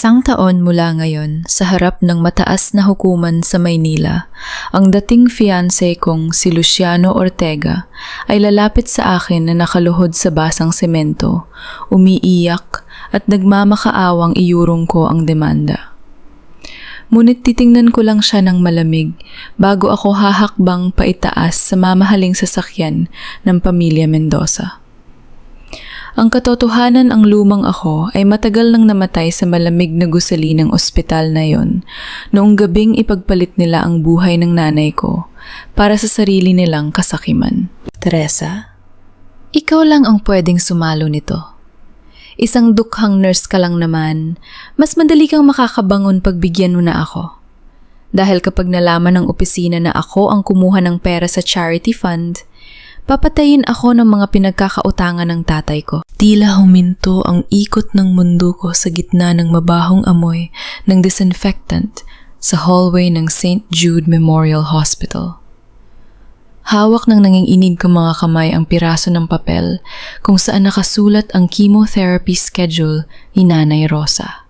Isang taon mula ngayon, sa harap ng mataas na hukuman sa Maynila, ang dating fiancé kong si Luciano Ortega ay lalapit sa akin na nakaluhod sa basang semento, umiiyak at nagmamakaawang iurong ko ang demanda. Ngunit titingnan ko lang siya ng malamig bago ako hahakbang paitaas sa mamahaling sasakyan ng pamilya Mendoza. Ang katotohanan, ang lumang ako ay matagal nang namatay sa malamig na gusali ng ospital na yon noong gabing ipagpalit nila ang buhay ng nanay ko para sa sarili nilang kasakiman. Teresa, ikaw lang ang pwedeng sumalo nito. Isang dukhang nurse ka lang naman, mas madali kang makakabangon pag bigyan mo na ako. Dahil kapag nalaman ng opisina na ako ang kumuha ng pera sa charity fund, papatayin ako ng mga pinagkakautangan ng tatay ko. Tila huminto ang ikot ng mundo ko sa gitna ng mabahong amoy ng disinfectant sa hallway ng St. Jude Memorial Hospital. Hawak ng nanginginig kong mga kamay ang piraso ng papel kung saan nakasulat ang chemotherapy schedule ni Nanay Rosa.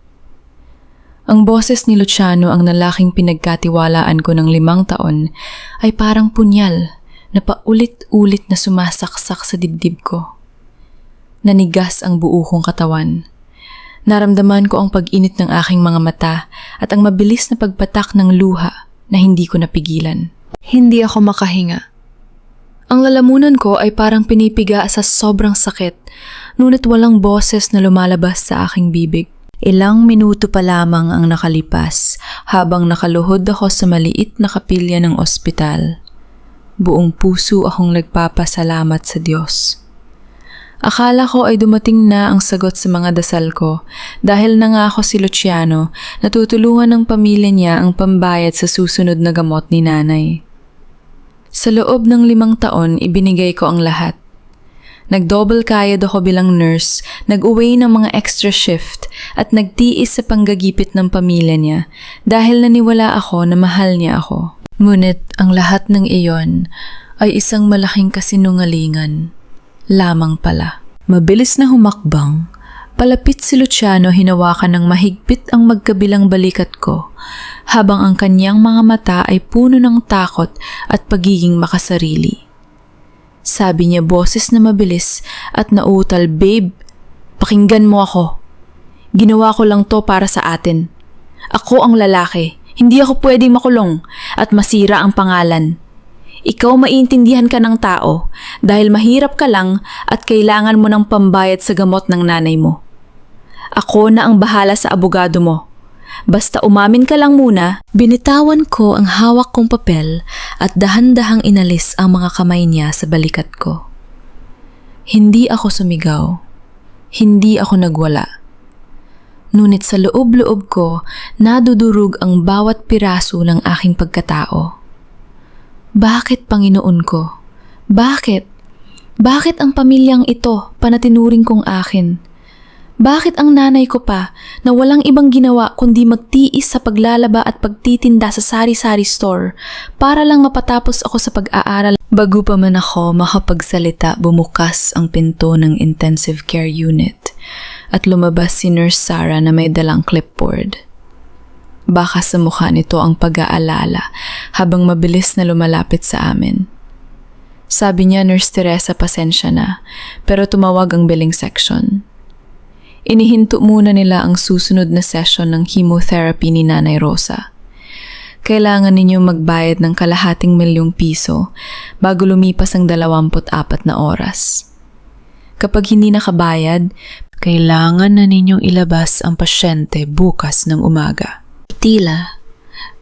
Ang boses ni Luciano, ang lalaking pinagkatiwalaan ko ng 5 taon, ay parang punyal na paulit-ulit na sumasaksak sa dibdib ko. Nanigas ang buo kong katawan. Naramdaman ko ang pag-init ng aking mga mata at ang mabilis na pagpatak ng luha na hindi ko napigilan. Hindi ako makahinga. Ang lalamunan ko ay parang pinipiga sa sobrang sakit, ngunit walang boses na lumalabas sa aking bibig. Ilang minuto pa lamang ang nakalipas habang nakaluhod ako sa maliit na kapilya ng ospital. Buong puso akong nagpapasalamat sa Diyos. Akala ko ay dumating na ang sagot sa mga dasal ko dahil nangako si Luciano na tutulungan ng pamilya niya ang pambayad sa susunod na gamot ni nanay. Sa loob ng 5 taon, ibinigay ko ang lahat. Nag-double kayod ako bilang nurse, nag-uwi ng mga extra shift at nagtiis sa panggagipit ng pamilya niya dahil naniwala ako na mahal niya ako. Ngunit ang lahat ng iyon ay isang malaking kasinungalingan lamang pala. Mabilis na humakbang, palapit si Luciano, hinawakan ng mahigpit ang magkabilang balikat ko habang ang kanyang mga mata ay puno ng takot at pagiging makasarili. Sabi niya boses na mabilis at nauutal, "Babe, pakinggan mo ako. Ginawa ko lang to para sa atin. Ako ang lalaki. Hindi ako pwedeng makulong at masira ang pangalan. Ikaw maiintindihan ka ng tao dahil mahirap ka lang at kailangan mo ng pambayad sa gamot ng nanay mo. Ako na ang bahala sa abogado mo. Basta umamin ka lang muna." Binitawan ko ang hawak kong papel at dahan-dahang inalis ang mga kamay niya sa balikat ko. Hindi ako sumigaw. Hindi ako nagwala. Ngunit sa loob-loob ko, nadudurog ang bawat piraso ng aking pagkatao. Bakit, Panginoon ko? Bakit? Bakit ang pamilyang ito panatinuring kong akin? Bakit ang nanay ko pa na walang ibang ginawa kundi magtiis sa paglalaba at pagtitinda sa sari-sari store para lang mapatapos ako sa pag-aaral? Bago pa man ako makapagsalita, bumukas ang pinto ng intensive care unit at lumabas si Nurse Sarah na may dalang clipboard. Baka sa mukha nito ang pag-aalala habang mabilis na lumalapit sa amin. Sabi niya, "Nurse Teresa, pasensya na, pero tumawag ang billing section. Inihinto muna nila ang susunod na session ng chemotherapy ni Nanay Rosa. Kailangan ninyong magbayad ng ₱250,000 bago lumipas ang 24 na oras. Kapag hindi nakabayad, kailangan na ninyong ilabas ang pasyente bukas ng umaga." Tila,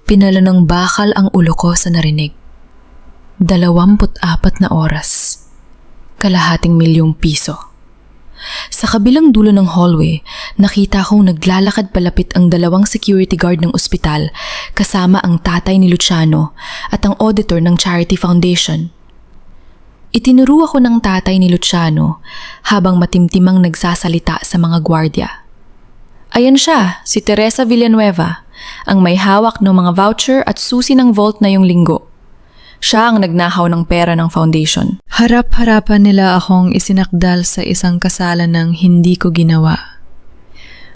pinalo ng bakal ang ulo ko sa narinig. 24 na oras. ₱250,000. Sa kabilang dulo ng hallway, nakita kong naglalakad palapit ang 2 security guard ng ospital kasama ang tatay ni Luciano at ang auditor ng Charity Foundation. Itinuro ako ng tatay ni Luciano habang matimtimang nagsasalita sa mga gwardya. "Ayan siya, si Teresa Villanueva, ang may hawak ng mga voucher at susi ng vault na yung linggo. Siya ang nagnakaw ng pera ng foundation." Harap-harapan nila akong isinakdal sa isang kasalan ng hindi ko ginawa.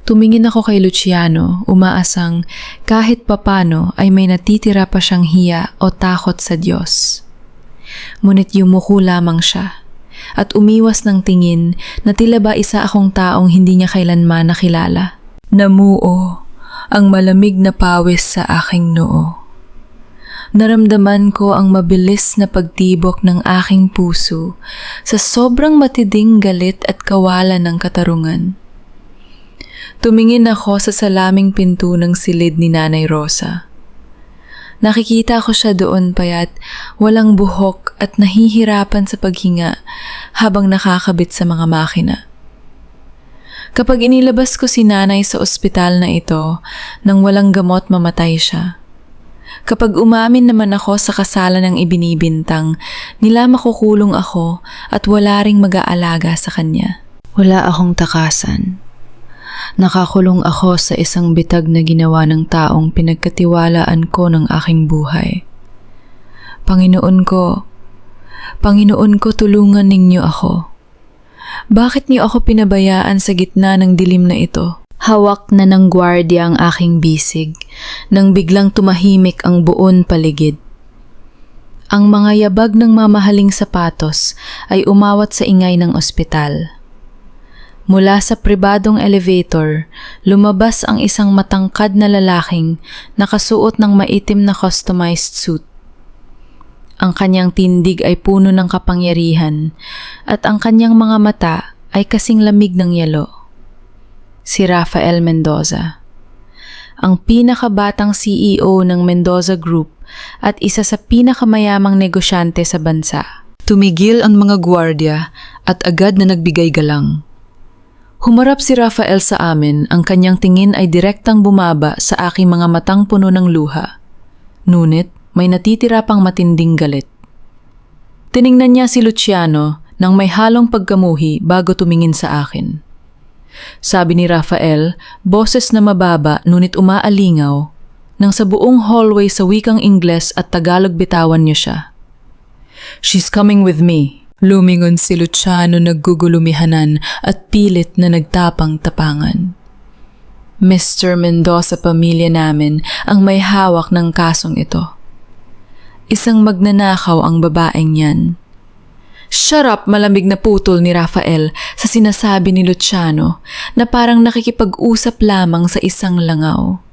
Tumingin ako kay Luciano, umaasang kahit papano ay may natitira pa siyang hiya o takot sa Diyos. Ngunit yumuko lamang siya at umiwas ng tingin na tila ba isa akong taong hindi niya kailanman nakilala. Namuo ang malamig na pawis sa aking noo. Naramdaman ko ang mabilis na pagtibok ng aking puso sa sobrang matinding galit at kawalan ng katarungan. Tumingin ako sa salaming pinto ng silid ni Nanay Rosa. Nakikita ko siya doon payat walang buhok at nahihirapan sa paghinga habang nakakabit sa mga makina. Kapag inilabas ko si Nanay sa ospital na ito nang walang gamot mamatay siya. Kapag umamin naman ako sa kasalan ng ibinibintang, nila makukulong ako at wala ring mag-aalaga sa kanya. Wala akong takasan. Nakakulong ako sa isang bitag na ginawa ng taong pinagkatiwalaan ko ng aking buhay. Panginoon ko, tulungan ninyo ako. Bakit niyo ako pinabayaan sa gitna ng dilim na ito? Hawak na ng gwardiya ang aking bisig nang biglang tumahimik ang buon paligid. Ang mga yabag ng mamahaling sapatos ay umawat sa ingay ng ospital. Mula sa pribadong elevator, lumabas ang isang matangkad na lalaking nakasuot ng maitim na customized suit. Ang kanyang tindig ay puno ng kapangyarihan at ang kanyang mga mata ay kasing lamig ng yelo. Si Rafael Mendoza, ang pinakabatang CEO ng Mendoza Group at isa sa pinakamayamang negosyante sa bansa. Tumigil ang mga gwardiya at agad na nagbigay galang. Humarap si Rafael sa amin, ang kanyang tingin ay direktang bumaba sa aking mga matang puno ng luha. Ngunit may natitira pang matinding galit. Tiningnan niya si Luciano nang may halong pagkamuhi bago tumingin sa akin. Sabi ni Rafael, boses na mababa ngunit umaalingaw, nang sa buong hallway sa wikang Ingles at Tagalog bitawan niyo siya. "She's coming with me." Lumingon si Luciano naggugulumihanan at pilit na nagtapang-tapangan. Mr. Mendoza pamilya namin ang may hawak ng kasong ito. Isang magnanakaw ang babaeng yan. "Shut up!" malamig na putol ni Rafael sa sinasabi ni Luciano na parang nakikipag-usap lamang sa isang langaw.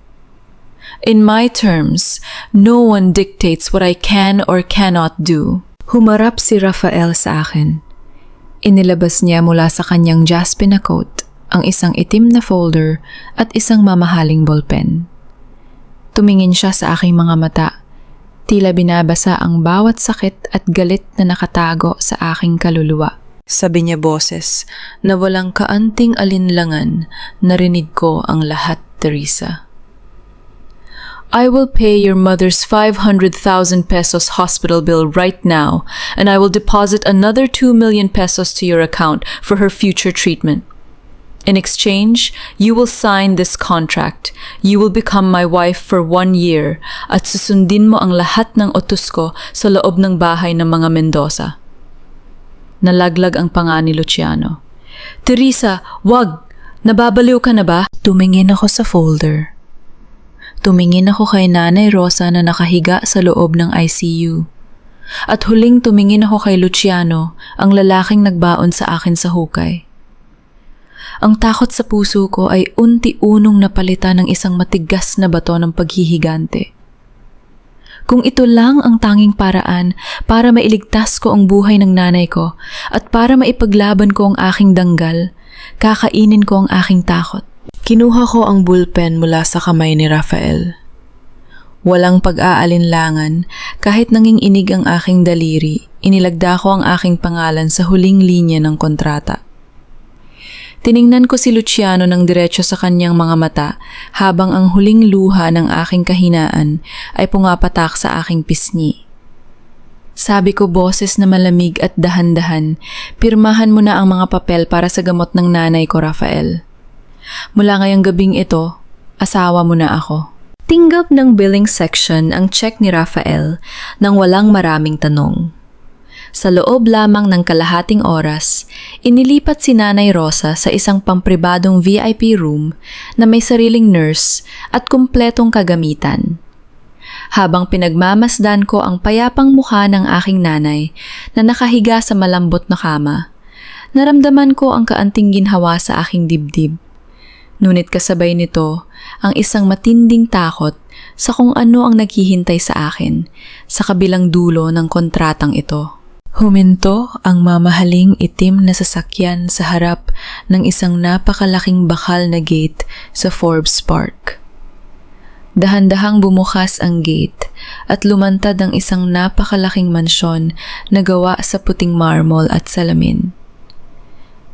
"In my terms, no one dictates what I can or cannot do." Humarap si Rafael sa akin. Inilabas niya mula sa kanyang jaspe na coat ang isang itim na folder at isang mamahaling ballpen. Tumingin siya sa aking mga mata. Tila binabasa ang bawat sakit at galit na nakatago sa aking kaluluwa. Sabi niya boses na walang kaanting alinlangan, narinig ko ang lahat, Teresa. "I will pay your mother's 500,000 pesos hospital bill right now, and I will deposit another 2 million pesos to your account for her future treatment. In exchange, you will sign this contract. You will become my wife for 1 year at susundin mo ang lahat ng utos ko sa loob ng bahay ng mga Mendoza." Nalaglag ang panga ni Luciano. "Teresa, wag! Nababaliw ka na ba?" Tumingin ako sa folder. Tumingin ako kay Nanay Rosa na nakahiga sa loob ng ICU. At huling tumingin ako kay Luciano, ang lalaking nagbaon sa akin sa hukay. Ang takot sa puso ko ay unti-unong napalitan ng isang matigas na bato ng paghihigante. Kung ito lang ang tanging paraan para mailigtas ko ang buhay ng nanay ko at para maipaglaban ko ang aking danggal, kakainin ko ang aking takot. Kinuha ko ang bullpen mula sa kamay ni Rafael. Walang pag-aalinlangan, kahit nanginginig ang aking daliri, inilagda ko ang aking pangalan sa huling linya ng kontrata. Tiningnan ko si Luciano ng diretso sa kanyang mga mata habang ang huling luha ng aking kahinaan ay pumapatak sa aking pisngi. Sabi ko boses na malamig at dahan-dahan, "Pirmahan mo na ang mga papel para sa gamot ng nanay ko, Rafael. Mula ngayong gabing ito, asawa mo na ako." Tinggap ng billing section ang check ni Rafael nang walang maraming tanong. Sa loob lamang ng kalahating oras, inilipat si Nanay Rosa sa isang pampribadong VIP room na may sariling nurse at kumpletong kagamitan. Habang pinagmamasdan ko ang payapang mukha ng aking nanay na nakahiga sa malambot na kama, naramdaman ko ang kaanting ginhawa sa aking dibdib. Ngunit kasabay nito ang isang matinding takot sa kung ano ang naghihintay sa akin sa kabilang dulo ng kontratang ito. Huminto ang mamahaling itim na sasakyan sa harap ng isang napakalaking bakal na gate sa Forbes Park. Dahan-dahang bumukas ang gate at lumantad ang isang napakalaking mansyon na gawa sa puting marmol at salamin.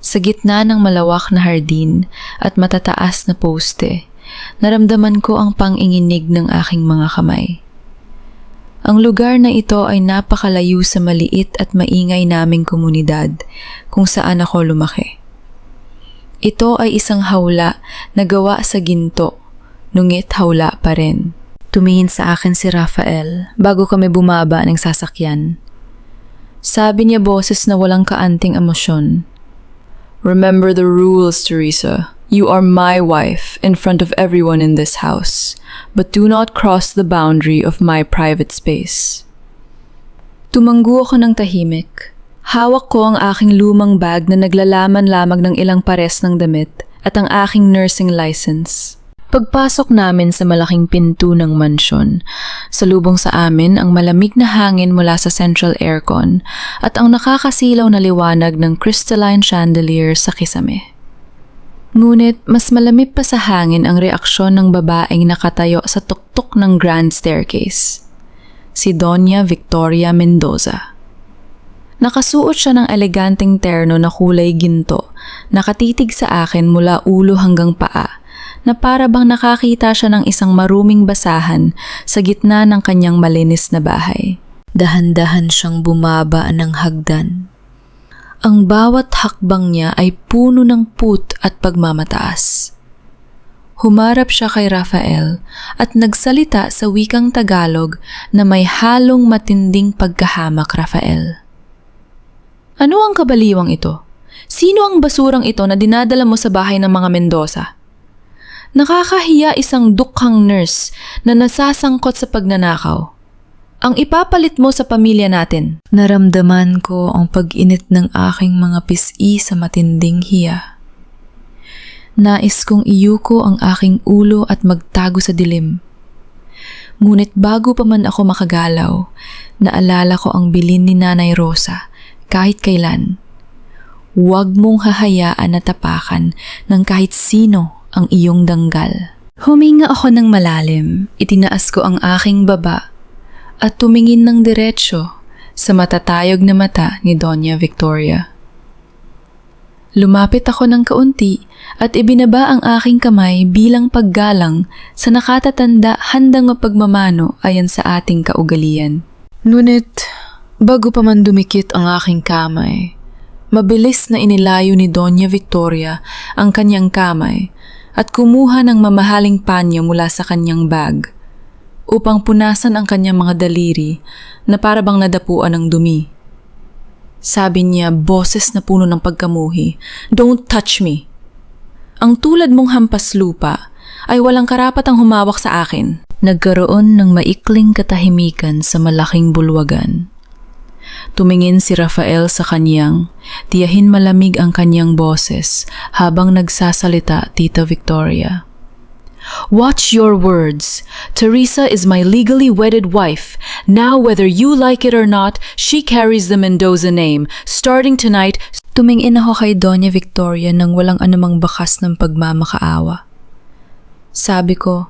Sa gitna ng malawak na hardin at matataas na poste, naramdaman ko ang panginginig ng aking mga kamay. Ang lugar na ito ay napakalayo sa maliit at maingay naming komunidad kung saan ako lumaki. Ito ay isang hawla na gawa sa ginto, ngunit hawla pa rin. Tumingin sa akin si Rafael bago kami bumaba ng sasakyan. Sabi niya boses na walang kaanting emosyon. "Remember the rules, Teresa. You are my wife in front of everyone in this house, but do not cross the boundary of my private space." Tumanggo ako ng tahimik. Hawak ko ang aking lumang bag na naglalaman lamang ng ilang pares ng damit at ang aking nursing license. Pagpasok namin sa malaking pinto ng mansyon, salubong sa amin ang malamig na hangin mula sa central aircon at ang nakakasilaw na liwanag ng crystalline chandelier sa kisame. Ngunit mas malamig pa sa hangin ang reaksyon ng babaeng nakatayo sa tuktok ng grand staircase, si Doña Victoria Mendoza. Nakasuot siya ng eleganteng terno na kulay ginto, nakatitig sa akin mula ulo hanggang paa, na para bang nakakita siya ng isang maruming basahan sa gitna ng kanyang malinis na bahay. Dahan-dahan siyang bumaba ng hagdan. Ang bawat hakbang niya ay puno ng put at pagmamataas. Humarap siya kay Rafael at nagsalita sa wikang Tagalog na may halong matinding pagkahamak. Rafael, "Ano ang kabaliwang ito? Sino ang basurang ito na dinadala mo sa bahay ng mga Mendoza? Nakakahiya isang dukhang nurse na nasasangkot sa pagnanakaw. Ang ipapalit mo sa pamilya natin." Naramdaman ko ang pag-init ng aking mga pisngi sa matinding hiya. Nais kong iyuko ang aking ulo at magtago sa dilim. Ngunit bago pa man ako makagalaw, naalala ko ang bilin ni Nanay Rosa kahit kailan. Huwag mong hahayaan na tapakan ng kahit sino ang iyong danggal. Huminga ako ng malalim, itinaas ko ang aking baba at tumingin ng diretsyo sa matatayog na mata ni Doña Victoria. Lumapit ako ng kaunti at ibinaba ang aking kamay bilang paggalang sa nakatatanda handang mapagmamano ayon sa ating kaugalian. Ngunit bago pa man dumikit ang aking kamay, mabilis na inilayo ni Doña Victoria ang kanyang kamay at kumuha ng mamahaling panyo mula sa kanyang bag upang punasan ang kanyang mga daliri na para bang nadapuan ng dumi. Sabi niya, boses na puno ng pagkamuhi, "Don't touch me. Ang tulad mong hampas lupa ay walang karapatang humawak sa akin." Nagkaroon ng maikling katahimikan sa malaking bulwagan. Tumingin si Rafael sa kanyang, tiyahin malamig ang kanyang boses habang nagsasalita Tita Victoria. "Watch your words. Teresa is my legally wedded wife. Now whether you like it or not, she carries the Mendoza name. Starting tonight..." Tumingin ako kay Doña Victoria nang walang anumang bakas ng pagmamakaawa. Sabi ko,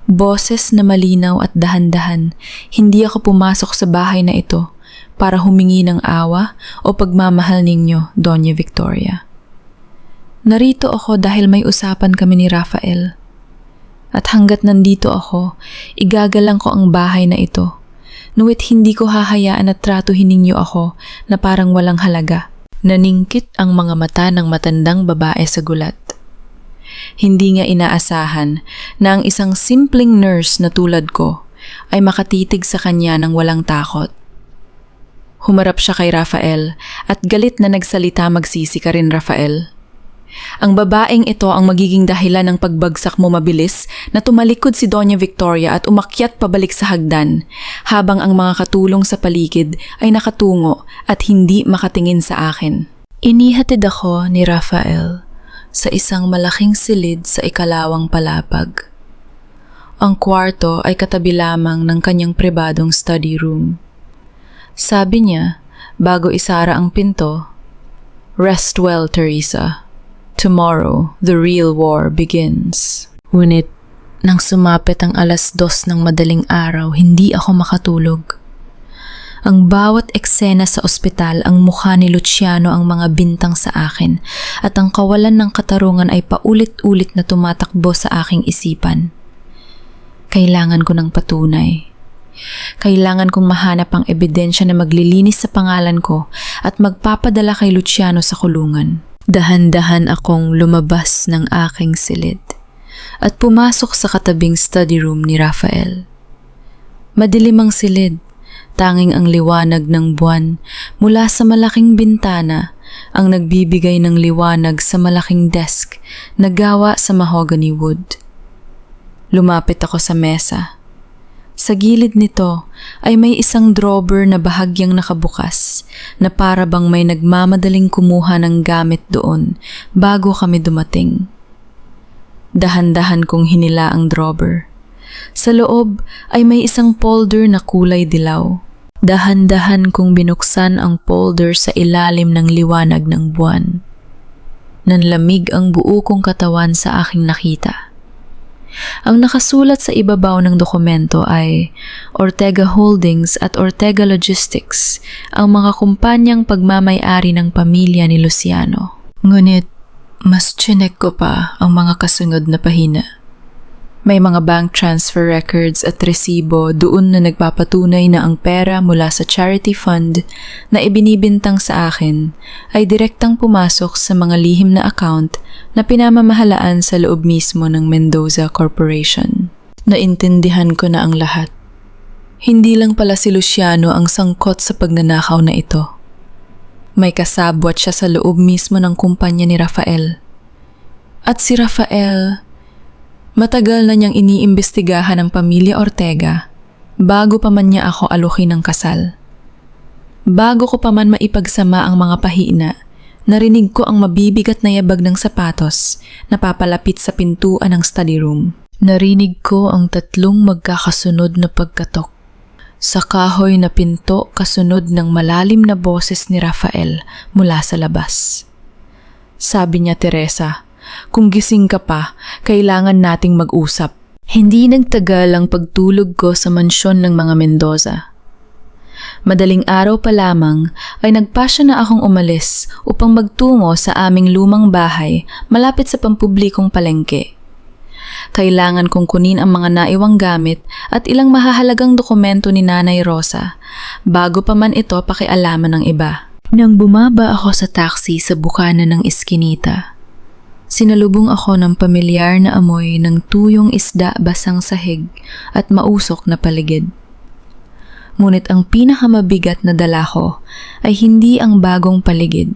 boses na malinaw at dahan-dahan, hindi ako pumasok sa bahay na ito para humingi ng awa o pagmamahal ninyo, Doña Victoria. Narito ako dahil may usapan kami ni Rafael. At hanggat nandito ako, igagalang ko ang bahay na ito. Ngunit hindi ko hahayaan na tratuhin ninyo ako na parang walang halaga. Naningkit ang mga mata ng matandang babae sa gulat. Hindi nga inaasahan na ang isang simpleng nurse na tulad ko ay makatitig sa kanya ng walang takot. Humarap siya kay Rafael at galit na nagsalita, "Magsisi ka rin, Rafael. Ang babaeng ito ang magiging dahilan ng pagbagsak mo mabilis na tumalikod si Doña Victoria at umakyat pabalik sa hagdan habang ang mga katulong sa paligid ay nakatungo at hindi makatingin sa akin." Inihatid ako ni Rafael sa isang malaking silid sa ikalawang palapag. Ang kwarto ay katabi lamang ng kanyang pribadong study room. Sabi niya, bago isara ang pinto, "Rest well, Teresa. Tomorrow, the real war begins." Ngunit, nang sumapit ang 2:00 ng madaling araw, hindi ako makatulog. Ang bawat eksena sa ospital, ang mukha ni Luciano ang mga bintang sa akin at ang kawalan ng katarungan ay paulit-ulit na tumatakbo sa aking isipan. Kailangan ko ng patunay. Kailangan kong mahanap ang ebidensya na maglilinis sa pangalan ko at magpapadala kay Luciano sa kulungan. Dahan-dahan akong lumabas ng aking silid at pumasok sa katabing study room ni Rafael. Madilim ang silid, tanging ang liwanag ng buwan mula sa malaking bintana ang nagbibigay ng liwanag sa malaking desk na gawa sa mahogany wood. Lumapit ako sa mesa. Sa gilid nito ay may isang drawer na bahagyang nakabukas na para bang may nagmamadaling kumuha ng gamit doon bago kami dumating. Dahan-dahan kong hinila ang drawer. Sa loob ay may isang folder na kulay dilaw. Dahan-dahan kong binuksan ang folder sa ilalim ng liwanag ng buwan. Nanlamig ang buo kong katawan sa aking nakita. Ang nakasulat sa ibabaw ng dokumento ay Ortega Holdings at Ortega Logistics, ang mga kumpanyang pagmamay-ari ng pamilya ni Luciano. Ngunit, mas chinek ko pa ang mga kasunod na pahina. May mga bank transfer records at resibo doon na nagpapatunay na ang pera mula sa charity fund na ibinibintang sa akin ay direktang pumasok sa mga lihim na account na pinamamahalaan sa loob mismo ng Mendoza Corporation. Naintindihan ko na ang lahat. Hindi lang pala si Luciano ang sangkot sa pagnanakaw na ito. May kasabwat siya sa loob mismo ng kumpanya ni Rafael. At si Rafael, matagal na niyang iniimbestigahan ng pamilya Ortega bago pa man niya ako alukin ng kasal. Bago ko pa man maipagsama ang mga pahina, narinig ko ang mabibigat na yabag ng sapatos na papalapit sa pintuan ng study room. Narinig ko ang 3 magkakasunod na pagkatok. Sa kahoy na pinto kasunod ng malalim na boses ni Rafael mula sa labas. Sabi niya, "Teresa, kung gising ka pa, kailangan nating mag-usap." Hindi nagtagal ang pagtulog ko sa mansyon ng mga Mendoza. Madaling araw pa lamang ay nagpasya na akong umalis upang magtungo sa aming lumang bahay malapit sa pampublikong palengke. Kailangan kong kunin ang mga naiwang gamit at ilang mahahalagang dokumento ni Nanay Rosa bago pa man ito pakialaman ng iba. Nang bumaba ako sa taxi sa bukana ng Eskinita, sinalubong ako ng pamilyar na amoy ng tuyong isda basang sahig at mausok na paligid. Ngunit ang pinakamabigat na dala ko ay hindi ang bagong paligid,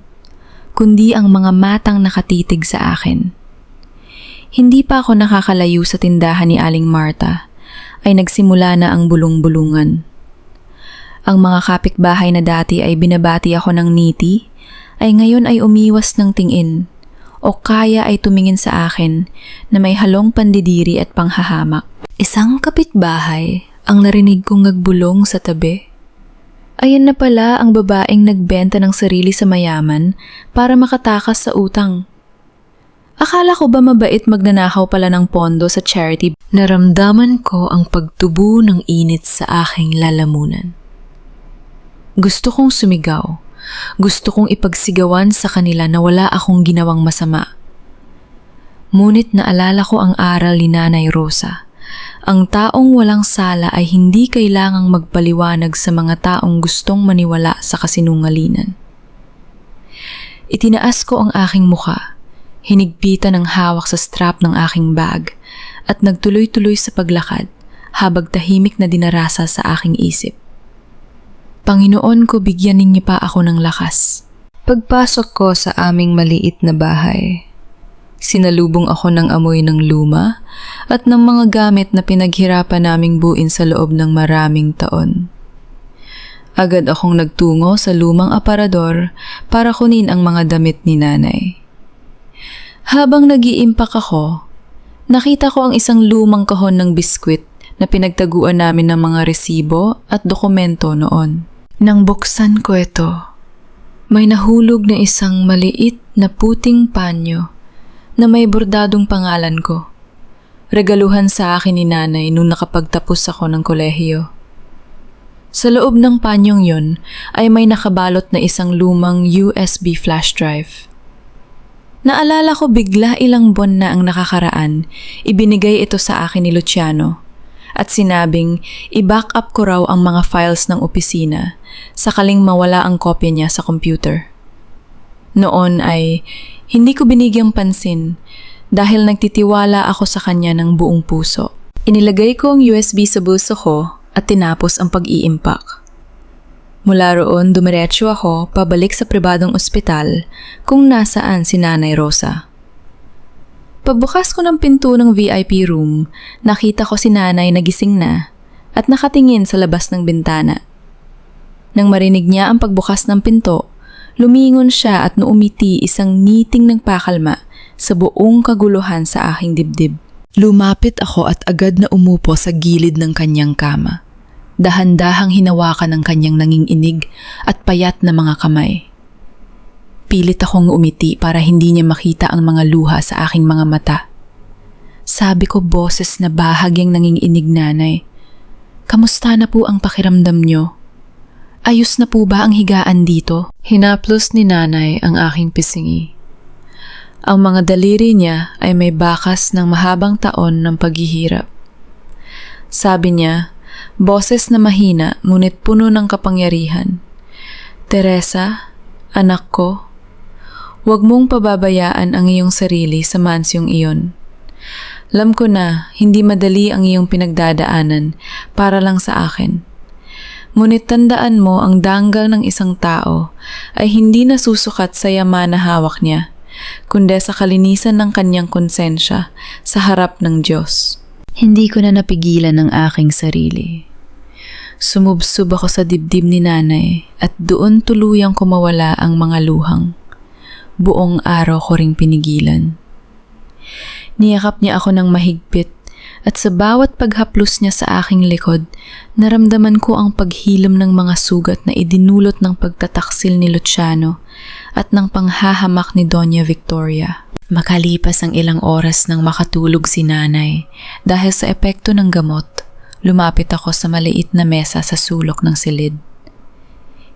kundi ang mga matang nakatitig sa akin. Hindi pa ako nakakalayo sa tindahan ni Aling Marta, ay nagsimula na ang bulong-bulungan. Ang mga kapitbahay na dati ay binabati ako ng ngiti, ay ngayon ay umiwas ng tingin, o kaya ay tumingin sa akin na may halong pandidiri at panghahamak. Isang kapitbahay ang narinig kong nagbulong sa tabi. Ayan na pala ang babaeng nagbenta ng sarili sa mayaman para makatakas sa utang. Akala ko ba mabait magnanakaw pala ng pondo sa charity? Naramdaman ko ang pagtubo ng init sa aking lalamunan. Gusto kong sumigaw. Gusto kong ipagsigawan sa kanila na wala akong ginawang masama. Ngunit naalala ko ang aral ni Nanay Rosa. Ang taong walang sala ay hindi kailangang magpaliwanag sa mga taong gustong maniwala sa kasinungalingan. Itinaas ko ang aking mukha. Hinigpitan ng hawak sa strap ng aking bag at nagtuloy-tuloy sa paglakad habang tahimik na dinarasa sa aking isip. Panginoon ko, bigyan ninyo pa ako ng lakas. Pagpasok ko sa aming maliit na bahay, sinalubong ako ng amoy ng luma at ng mga gamit na pinaghirapan naming buuin sa loob ng maraming taon. Agad akong nagtungo sa lumang aparador para kunin ang mga damit ni nanay. Habang nag-iimpak ako, nakita ko ang isang lumang kahon ng biskwit na pinagtaguan namin ng mga resibo at dokumento noon. Nang buksan ko ito, may nahulog na isang maliit na puting panyo na may bordadong pangalan ko. Regaluhan sa akin ni nanay nung nakapagtapos ako ng kolehiyo. Sa loob ng panyong yon ay may nakabalot na isang lumang USB flash drive. Naalala ko bigla ilang buwan na ang nakakaraan, ibinigay ito sa akin ni Luciano at sinabing i-back up ko raw ang mga files ng opisina sakaling mawala ang kopya niya sa computer. Noon ay hindi ko binigyang pansin dahil nagtitiwala ako sa kanya ng buong puso. Inilagay ko ang USB sa bulso ko at tinapos ang pag-iimpak. Mula roon, dumiretso ako pabalik sa pribadong ospital kung nasaan si Nanay Rosa. Pagbukas ko ng pinto ng VIP room, nakita ko si Nanay nagising na at nakatingin sa labas ng bintana. Nang marinig niya ang pagbukas ng pinto, lumingon siya at naumiti isang ngiting ng pakalma sa buong kaguluhan sa aking dibdib. Lumapit ako at agad na umupo sa gilid ng kanyang kama. Dahan-dahang hinawakan ng kanyang nanginginig at payat na mga kamay. Pilit akong umiti para hindi niya makita ang mga luha sa aking mga mata. Sabi ko boses na bahagyang nanginginig, Nanay, kamusta na po ang pakiramdam niyo? Ayos na po ba ang higaan dito? Hinaplos ni Nanay ang aking pisingi. Ang mga daliri niya ay may bakas ng mahabang taon ng paghihirap. Sabi niya, boses na mahina ngunit puno ng kapangyarihan, Teresa, anak ko, huwag mong pababayaan ang iyong sarili sa mansyong iyon. Alam ko na hindi madali ang iyong pinagdadaanan para lang sa akin. Ngunit tandaan mo ang danggal ng isang tao ay hindi nasusukat sa yaman na hawak niya, kundi sa kalinisan ng kanyang konsensya sa harap ng Diyos. Hindi ko na napigilan ang aking sarili. Sumubsob ako sa dibdib ni Nanay at doon tuluyang kumawala ang mga luhang. Buong araw ko ring pinigilan. Niyakap niya ako ng mahigpit at sa bawat paghaplos niya sa aking likod, naramdaman ko ang paghilom ng mga sugat na idinulot ng pagtataksil ni Luciano at ng panghahamak ni Doña Victoria. Makalipas ang ilang oras nang makatulog si Nanay, dahil sa epekto ng gamot, lumapit ako sa maliit na mesa sa sulok ng silid.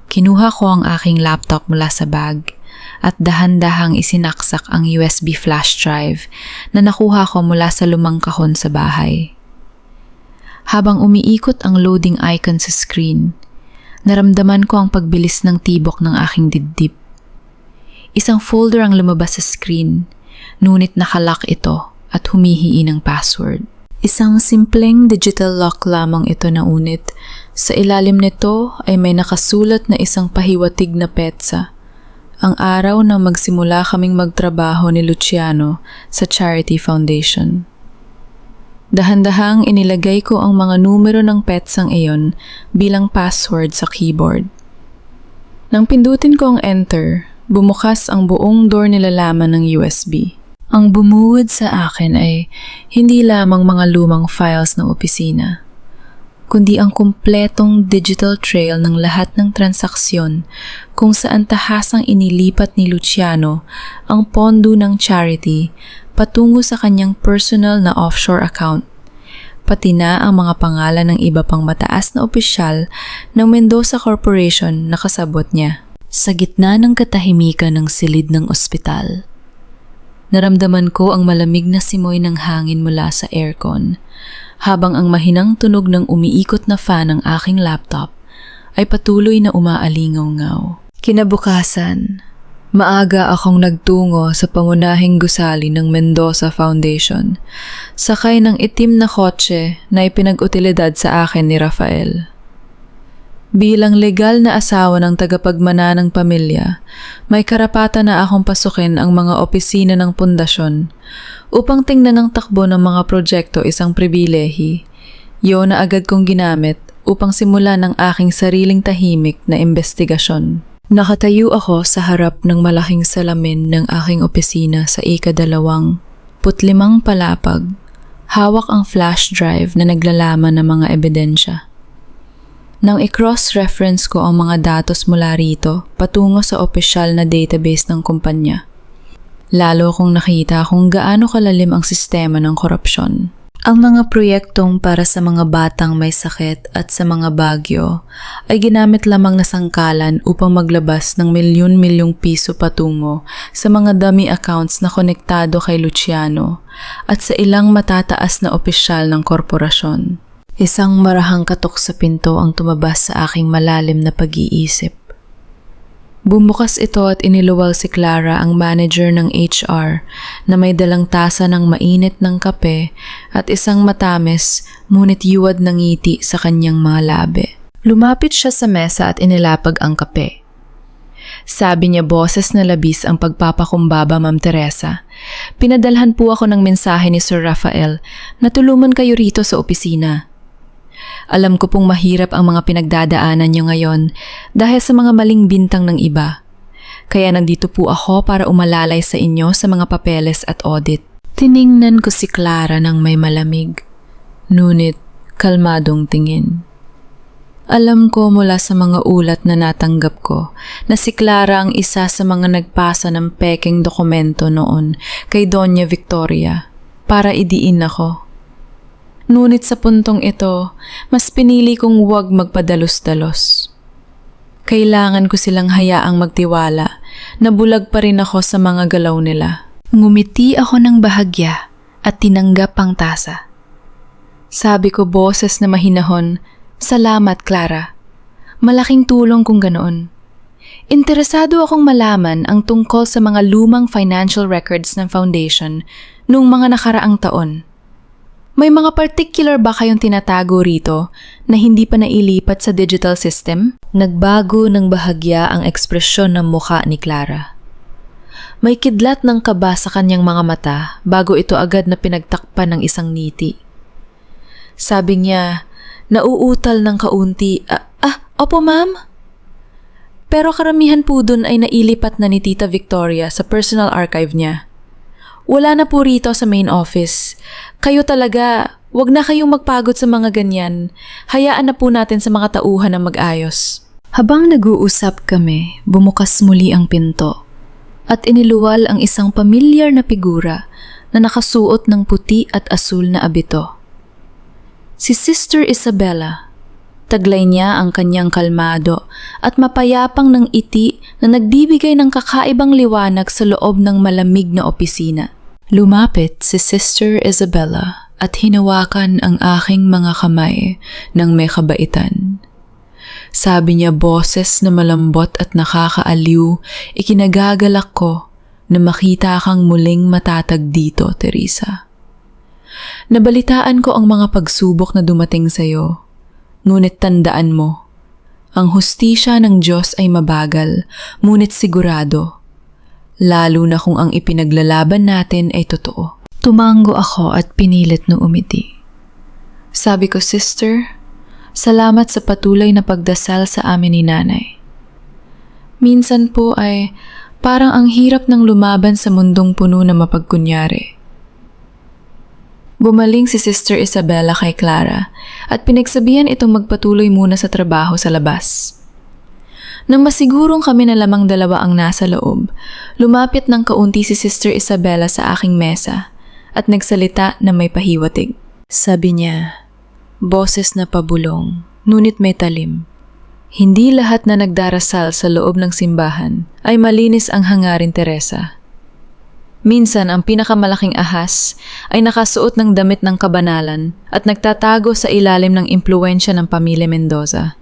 Kinuha ko ang aking laptop mula sa bag at dahan-dahang isinaksak ang USB flash drive na nakuha ko mula sa lumang kahon sa bahay. Habang umiikot ang loading icon sa screen, naramdaman ko ang pagbilis ng tibok ng aking dibdib. Isang folder ang lumabas sa screen, ngunit nakalock ito at humihiin ng password. Isang simpleng digital lock lamang ito na unit. Sa ilalim nito ay may nakasulat na isang pahiwatig na petsa. Ang araw na magsimula kaming magtrabaho ni Luciano sa Charity Foundation. Dahan-dahang inilagay ko ang mga numero ng petsang iyon bilang password sa keyboard. Nang pindutin ko ang enter, bumukas ang buong door nilalaman ng USB. Ang bumuwad sa akin ay hindi lamang mga lumang files ng opisina, kundi ang kumpletong digital trail ng lahat ng transaksyon kung saan tahasang inilipat ni Luciano ang pondo ng charity patungo sa kanyang personal na offshore account, pati na ang mga pangalan ng iba pang mataas na opisyal ng Mendoza Corporation na kasabot niya. Sa gitna ng katahimikan ng silid ng ospital, naramdaman ko ang malamig na simoy ng hangin mula sa aircon, habang ang mahinang tunog ng umiikot na fan ng aking laptop ay patuloy na umaalingaw-ngaw. Kinabukasan, maaga akong nagtungo sa pangunahing gusali ng Mendoza Foundation, sakay ng itim na kotse na ipinag-utilidad sa akin ni Rafael. Bilang legal na asawa ng tagapagmana ng pamilya, may karapatan na akong pasukin ang mga opisina ng pundasyon upang tingnan ang takbo ng mga proyekto isang pribilehi. Yun na agad kong ginamit upang simulan ang aking sariling tahimik na investigasyon. Nakatayo ako sa harap ng malaking salamin ng aking opisina sa ika-2, putlimang palapag. Hawak ang flash drive na naglalaman ng mga ebidensya. Nang i-cross-reference ko ang mga datos mula rito patungo sa opisyal na database ng kumpanya, lalo kong nakita kung gaano kalalim ang sistema ng korupsyon. Ang mga proyektong para sa mga batang may sakit at sa mga bagyo ay ginamit lamang na sangkalan upang maglabas ng milyon-milyong piso patungo sa mga dummy accounts na konektado kay Luciano at sa ilang matataas na opisyal ng korporasyon. Isang marahang katok sa pinto ang tumabas sa aking malalim na pag-iisip. Bumukas ito at iniluwal si Clara, ang manager ng HR, na may dalang tasa ng mainit ng kape at isang matamis ngunit yuwad ng ngiti sa kanyang mga labi. Lumapit siya sa mesa at inilapag ang kape. Sabi niya boses na labis ang pagpapakumbaba, Ma'am Teresa. Pinadalhan po ako ng mensahe ni Sir Rafael na tulungan kayo rito sa opisina. Alam ko pong mahirap ang mga pinagdadaanan niyo ngayon dahil sa mga maling bintang ng iba. Kaya nandito po ako para umalalay sa inyo sa mga papeles at audit. Tiningnan ko si Clara ng may malamig, ngunit kalmadong tingin. Alam ko mula sa mga ulat na natanggap ko na si Clara ang isa sa mga nagpasa ng pekeng dokumento noon kay Doña Victoria para idiin ako. Ngunit sa puntong ito, mas pinili kong huwag magpadalos-dalos. Kailangan ko silang hayaang magtiwala na bulag pa rin ako sa mga galaw nila. Ngumiti ako ng bahagya at tinanggap ang tasa. Sabi ko boses na mahinahon, "Salamat, Clara. Malaking tulong kung ganoon. Interesado akong malaman ang tungkol sa mga lumang financial records ng foundation noong mga nakaraang taon. May mga particular ba kayong tinatago rito na hindi pa nailipat sa digital system?" Nagbago ng bahagya ang ekspresyon ng mukha ni Clara. May kidlat ng kaba sa kanyang mga mata bago ito agad na pinagtakpan ng isang ngiti. Sabi niya, nauutal ng kaunti, Opo ma'am. Pero karamihan po dun ay nailipat na ni Tita Victoria sa personal archive niya. Wala na po rito sa main office. Kayo talaga, wag na kayong magpagod sa mga ganyan. Hayaan na po natin sa mga tauhan na mag-ayos. Habang nag-uusap kami, bumukas muli ang pinto at iniluwal ang isang pamilyar na figura na nakasuot ng puti at asul na abito. Si Sister Isabella. Taglay niya ang kanyang kalmado at mapayapang ng iti na nagbibigay ng kakaibang liwanag sa loob ng malamig na opisina. Lumapit si Sister Isabella at hinawakan ang aking mga kamay ng may kabaitan. Sabi niya boses na malambot at nakakaaliw, ikinagagalak ko na makita kang muling matatag dito, Teresa. Nabalitaan ko ang mga pagsubok na dumating sa'yo. Ngunit tandaan mo, ang hustisya ng Diyos ay mabagal, ngunit sigurado, lalo na kung ang ipinaglalaban natin ay totoo. Tumango ako at pinilit na umiti. Sabi ko, Sister, salamat sa patuloy na pagdasal sa amin ni Nanay. Minsan po ay parang ang hirap ng lumaban sa mundong puno na mapagkunyari. Bumaling si Sister Isabella kay Clara at pinagsabihan itong magpatuloy muna sa trabaho sa labas. Nang masigurong kami na lamang dalawa ang nasa loob, lumapit ng kaunti si Sister Isabella sa aking mesa at nagsalita na may pahiwatig. Sabi niya, boses na pabulong, ngunit may talim. Hindi lahat na nagdarasal sa loob ng simbahan ay malinis ang hangarin, Teresa. Minsan ang pinakamalaking ahas ay nakasuot ng damit ng kabanalan at nagtatago sa ilalim ng impluwensya ng pamilya Mendoza.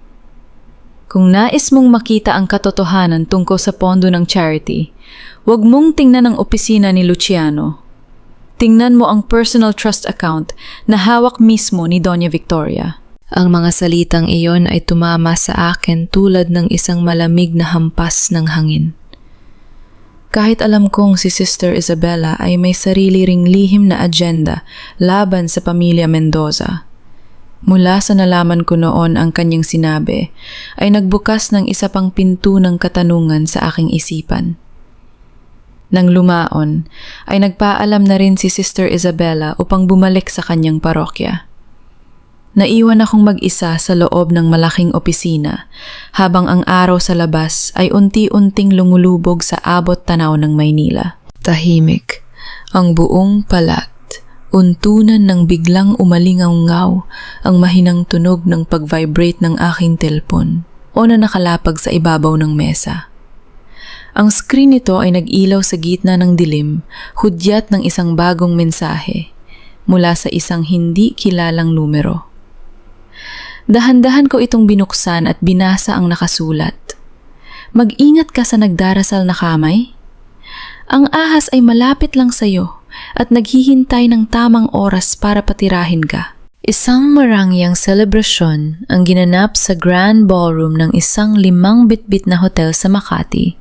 Kung nais mong makita ang katotohanan tungkol sa pondo ng charity, huwag mong tingnan ang opisina ni Luciano. Tingnan mo ang personal trust account na hawak mismo ni Doña Victoria. Ang mga salitang iyon ay tumama sa akin tulad ng isang malamig na hampas ng hangin. Kahit alam kong si Sister Isabella ay may sarili ring lihim na agenda laban sa pamilya Mendoza, mula sa nalaman ko noon ang kanyang sinabi, ay nagbukas ng isa pang pinto ng katanungan sa aking isipan. Nang lumaon, ay nagpaalam na rin si Sister Isabella upang bumalik sa kanyang parokya. Naiwan akong mag-isa sa loob ng malaking opisina habang ang araw sa labas ay unti-unting lumulubog sa abot tanaw ng Maynila. Tahimik, ang buong palat, untunan ng biglang umalingaw-ngaw ang mahinang tunog ng pag-vibrate ng aking telpon o na nakalapag sa ibabaw ng mesa. Ang screen nito ay nag-ilaw sa gitna ng dilim, hudyat ng isang bagong mensahe mula sa isang hindi kilalang numero. Dahan-dahan ko itong binuksan at binasa ang nakasulat. Mag-ingat ka sa nagdarasal na kamay. Ang ahas ay malapit lang sa'yo at naghihintay ng tamang oras para patirahin ka. Isang marangyang selebrasyon ang ginanap sa Grand Ballroom ng isang 5 bitbit na hotel sa Makati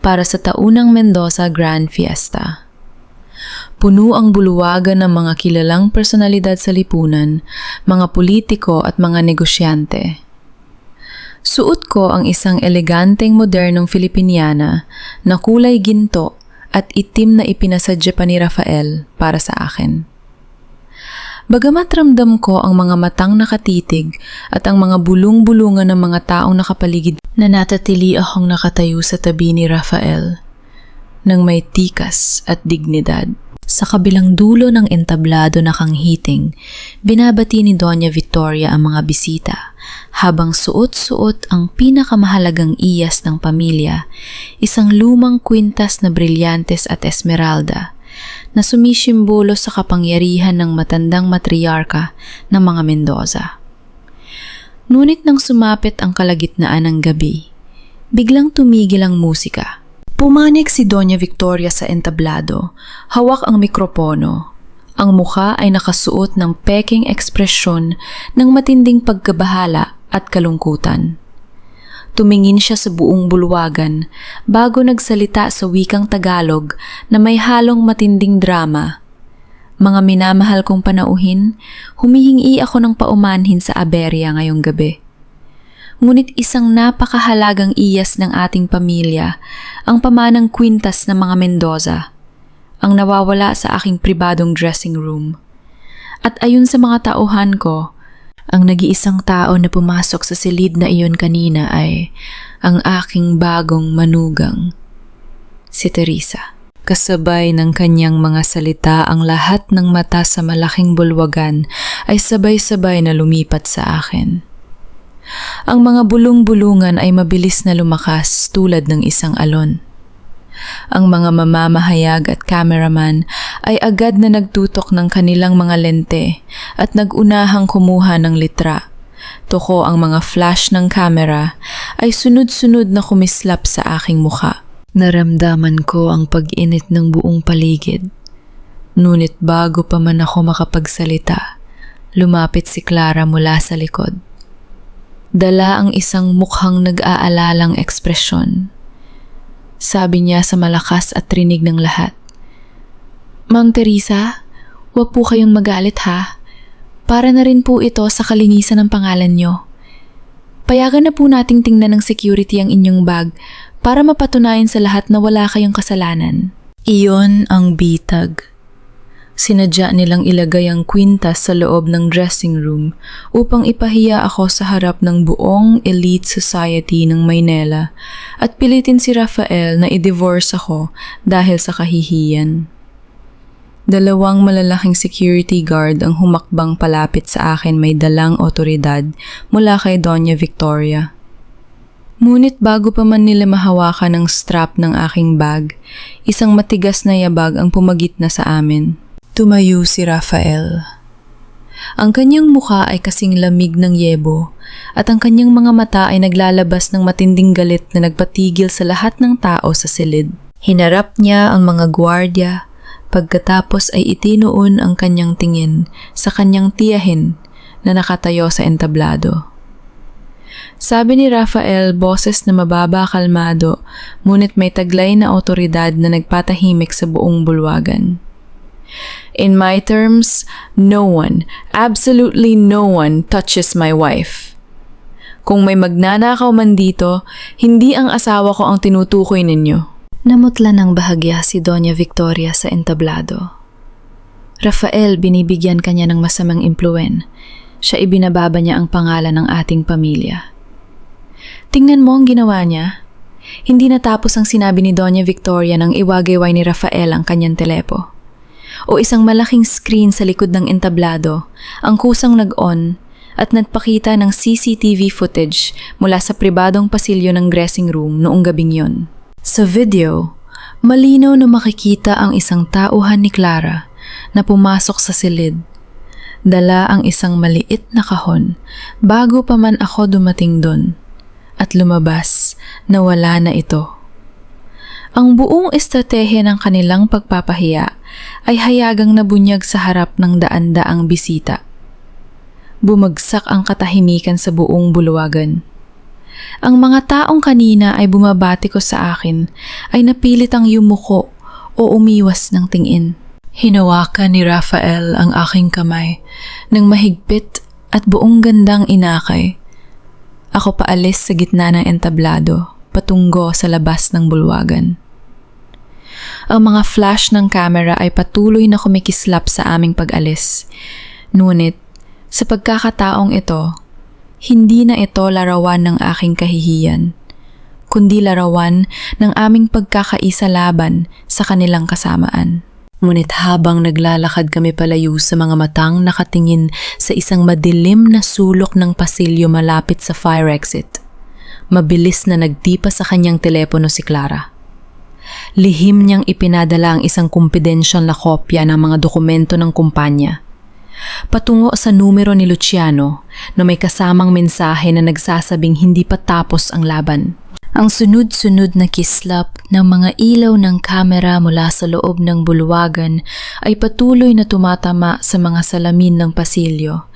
para sa taunang Mendoza Grand Fiesta. Puno ang buluwagan ng mga kilalang personalidad sa lipunan, mga politiko at mga negosyante. Suot ko ang isang eleganteng modernong Filipiniana na kulay ginto at itim na ipinasadya pa ni Rafael para sa akin. Bagamat ramdam ko ang mga matang nakatitig at ang mga bulong-bulungan ng mga taong nakapaligid, nanatili akong nakatayo sa tabi ni Rafael nang may tikas at dignidad. Sa kabilang dulo ng entablado na kanghiting, binabati ni Doña Victoria ang mga bisita habang suot-suot ang pinakamahalagang iyas ng pamilya, isang lumang kwintas na brilyantes at esmeralda na sumisimbolo sa kapangyarihan ng matandang matriarka ng mga Mendoza. Ngunit nang sumapit ang kalagitnaan ng gabi, biglang tumigil ang musika. Pumanik si Doña Victoria sa entablado, hawak ang mikropono. Ang mukha ay nakasuot ng peking ekspresyon ng matinding pagkabahala at kalungkutan. Tumingin siya sa buong bulwagan bago nagsalita sa wikang Tagalog na may halong matinding drama. Mga minamahal kong panauhin, humihingi ako ng paumanhin sa aberya ngayong gabi. Ngunit isang napakahalagang iyas ng ating pamilya, ang pamanang kwintas ng mga Mendoza, ang nawawala sa aking pribadong dressing room. At ayon sa mga tauhan ko, ang nag-iisang tao na pumasok sa silid na iyon kanina ay ang aking bagong manugang, si Teresa. Kasabay ng kanyang mga salita, ang lahat ng mata sa malaking bulwagan ay sabay-sabay na lumipat sa akin. Ang mga bulong-bulungan ay mabilis na lumakas tulad ng isang alon. Ang mga mamamahayag at cameraman ay agad na nagtutok ng kanilang mga lente at nagunahang kumuha ng litra. Tuko ang mga flash ng camera ay sunod-sunod na kumislap sa aking mukha. Naramdaman ko ang pag-init ng buong paligid. Ngunit bago pa man ako makapagsalita, lumapit si Clara mula sa likod. Dala ang isang mukhang nag-aalalang ekspresyon. Sabi niya sa malakas at rinig ng lahat, "Ma'am Teresa, huwag po kayong magalit ha. Para na rin po ito sa kalinisan ng pangalan niyo. Payagan na po nating tingnan ng security ang inyong bag para mapatunayan sa lahat na wala kayong kasalanan." Iyon ang bitag. Sinadya nilang ilagay ang kwintas sa loob ng dressing room upang ipahiya ako sa harap ng buong elite society ng Maynila at pilitin si Rafael na i-divorce ako dahil sa kahihiyan. 2 malalaking security guard ang humakbang palapit sa akin, may dalang otoridad mula kay Doña Victoria. Ngunit bago pa man nila mahawakan ang strap ng aking bag, isang matigas na yabag ang pumagitna sa amin. Tumayo si Rafael. Ang kanyang mukha ay kasing lamig ng yebo at ang kanyang mga mata ay naglalabas ng matinding galit na nagpatigil sa lahat ng tao sa silid. Hinarap niya ang mga gwardiya, pagkatapos ay itinuon ang kanyang tingin sa kanyang tiyahin na nakatayo sa entablado. Sabi ni Rafael, boses na mababa kalmado, ngunit may taglay na otoridad na nagpatahimik sa buong bulwagan. In my terms, no one, absolutely no one touches my wife. Kung may magnanakaw man dito, hindi ang asawa ko ang tinutukoy ninyo. Namutla ng bahagya si Doña Victoria sa entablado. Rafael, binibigyan kanya ng masamang impluwen. Siya ibinababa niya ang pangalan ng ating pamilya. Tingnan mo ang ginawa niya. Hindi natapos ang sinabi ni Doña Victoria nang iwagayway ni Rafael ang kanyang telepo. O isang malaking screen sa likod ng entablado, ang kusang nag-on at nagpakita ng CCTV footage mula sa pribadong pasilyo ng dressing room noong gabing yon. Sa video, malinaw na makikita ang isang tauhan ni Clara na pumasok sa silid. Dala ang isang maliit na kahon bago pa man ako dumating doon. At lumabas na wala na ito. Ang buong estratehiya ng kanilang pagpapahiya ay hayagang nabunyag sa harap ng daan-daang bisita. Bumagsak ang katahimikan sa buong bulwagan. Ang mga taong kanina ay bumabati ko sa akin ay napilitang yumuko o umiwas ng tingin. Hinawakan ni Rafael ang aking kamay ng mahigpit at buong gandang inakay. Ako paalis sa gitna ng entablado, patungo sa labas ng bulwagan. Ang mga flash ng camera ay patuloy na kumikislap sa aming pag-alis. Ngunit, sa pagkakataong ito, hindi na ito larawan ng aking kahihiyan, kundi larawan ng aming pagkakaisa laban sa kanilang kasamaan. Ngunit habang naglalakad kami palayo sa mga matang nakatingin sa isang madilim na sulok ng pasilyo malapit sa fire exit, mabilis na nagtipa sa kanyang telepono si Clara. Lihim niyang ipinadala ang isang kumpidensyal na kopya ng mga dokumento ng kumpanya, patungo sa numero ni Luciano na may kasamang mensahe na nagsasabing hindi pa tapos ang laban. Ang sunod-sunod na kislap ng mga ilaw ng kamera mula sa loob ng bulwagan ay patuloy na tumatama sa mga salamin ng pasilyo,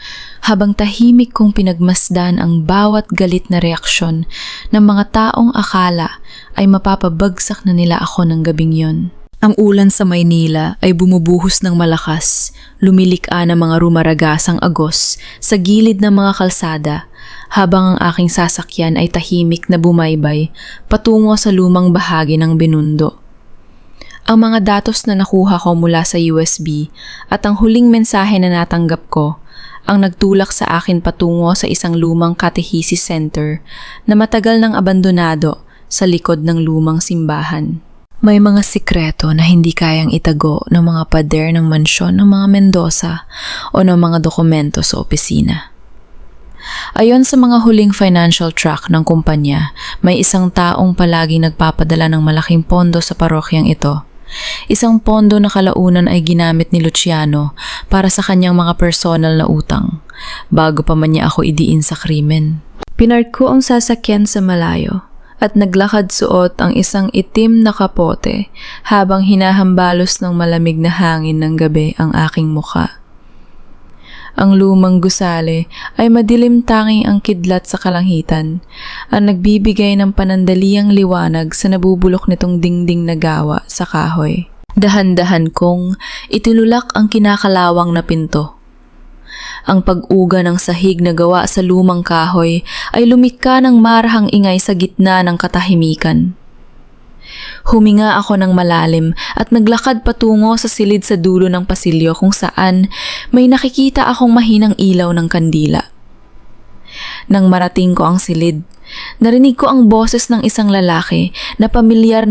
habang tahimik kong pinagmasdan ang bawat galit na reaksyon ng mga taong akala ay mapapabagsak na nila ako ng gabing yon. Ang ulan sa Maynila ay bumubuhos ng malakas, lumilikha ng mga rumaragasang agos sa gilid ng mga kalsada, habang ang aking sasakyan ay tahimik na bumaybay patungo sa lumang bahagi ng binundo. Ang mga datos na nakuha ko mula sa USB at ang huling mensahe na natanggap ko ang nagtulak sa akin patungo sa isang lumang catechesis center na matagal nang abandonado sa likod ng lumang simbahan. May mga sikreto na hindi kayang itago ng mga pader ng mansyon ng mga Mendoza o ng mga dokumento sa opisina. Ayon sa mga huling financial track ng kumpanya, may isang taong palaging nagpapadala ng malaking pondo sa parokyang ito. Isang pondo na kalaunan ay ginamit ni Luciano para sa kanyang mga personal na utang, bago pa man niya ako idiin sa krimen. Pinark ko ang sasakyan sa malayo at naglakad suot ang isang itim na kapote habang hinahambalos ng malamig na hangin ng gabi ang aking mukha. Ang lumang gusali ay madilim tanging ang kidlat sa kalangitan, ang nagbibigay ng panandaliang liwanag sa nabubulok nitong dingding na gawa sa kahoy. Dahan-dahan kong itinulak ang kinakalawang na pinto. Ang pag-uga ng sahig na gawa sa lumang kahoy ay lumikha ng marahang ingay sa gitna ng katahimikan. Huminga ako ng malalim at naglakad patungo sa silid sa dulo ng pasilyo kung saan may nakikita akong mahinang ilaw ng kandila. Nang marating ko ang silid, narinig ko ang boses ng isang lalaki na pamilyar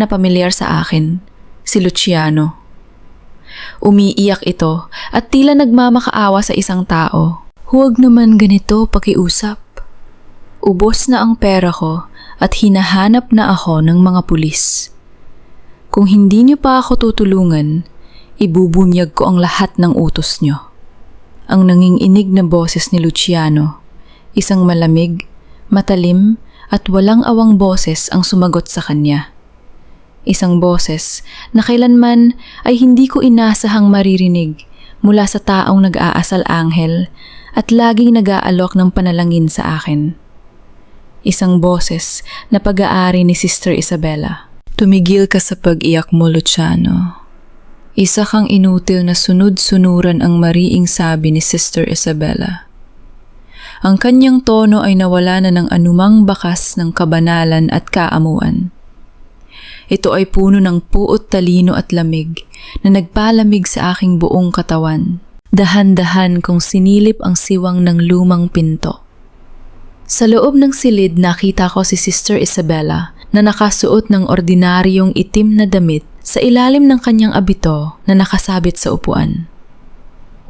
sa akin, si Luciano. Umiiyak ito at tila nagmamakaawa sa isang tao. Huwag naman ganito pakiusap. Ubos na ang pera ko at hinahanap na ako ng mga pulis. Kung hindi niyo pa ako tutulungan, ibubunyag ko ang lahat ng utos niyo. Ang nanginginig na boses ni Luciano, isang malamig, matalim at walang awang boses ang sumagot sa kanya. Isang boses na kailanman ay hindi ko inasahang maririnig mula sa taong nag-aasal anghel at laging nag-aalok ng panalangin sa akin. Isang boses na pag-aari ni Sister Isabella. Tumigil ka sa pag-iyak mo, Luciano. Isa kang inutil na sunod-sunuran ang mariing sabi ni Sister Isabella. Ang kanyang tono ay nawala na ng anumang bakas ng kabanalan at kaamuan. Ito ay puno ng puot talino at lamig na nagpalamig sa aking buong katawan. Dahan-dahan kong sinilip ang siwang ng lumang pinto. Sa loob ng silid nakita ko si Sister Isabella na nakasuot ng ordinaryong itim na damit sa ilalim ng kanyang abito na nakasabit sa upuan.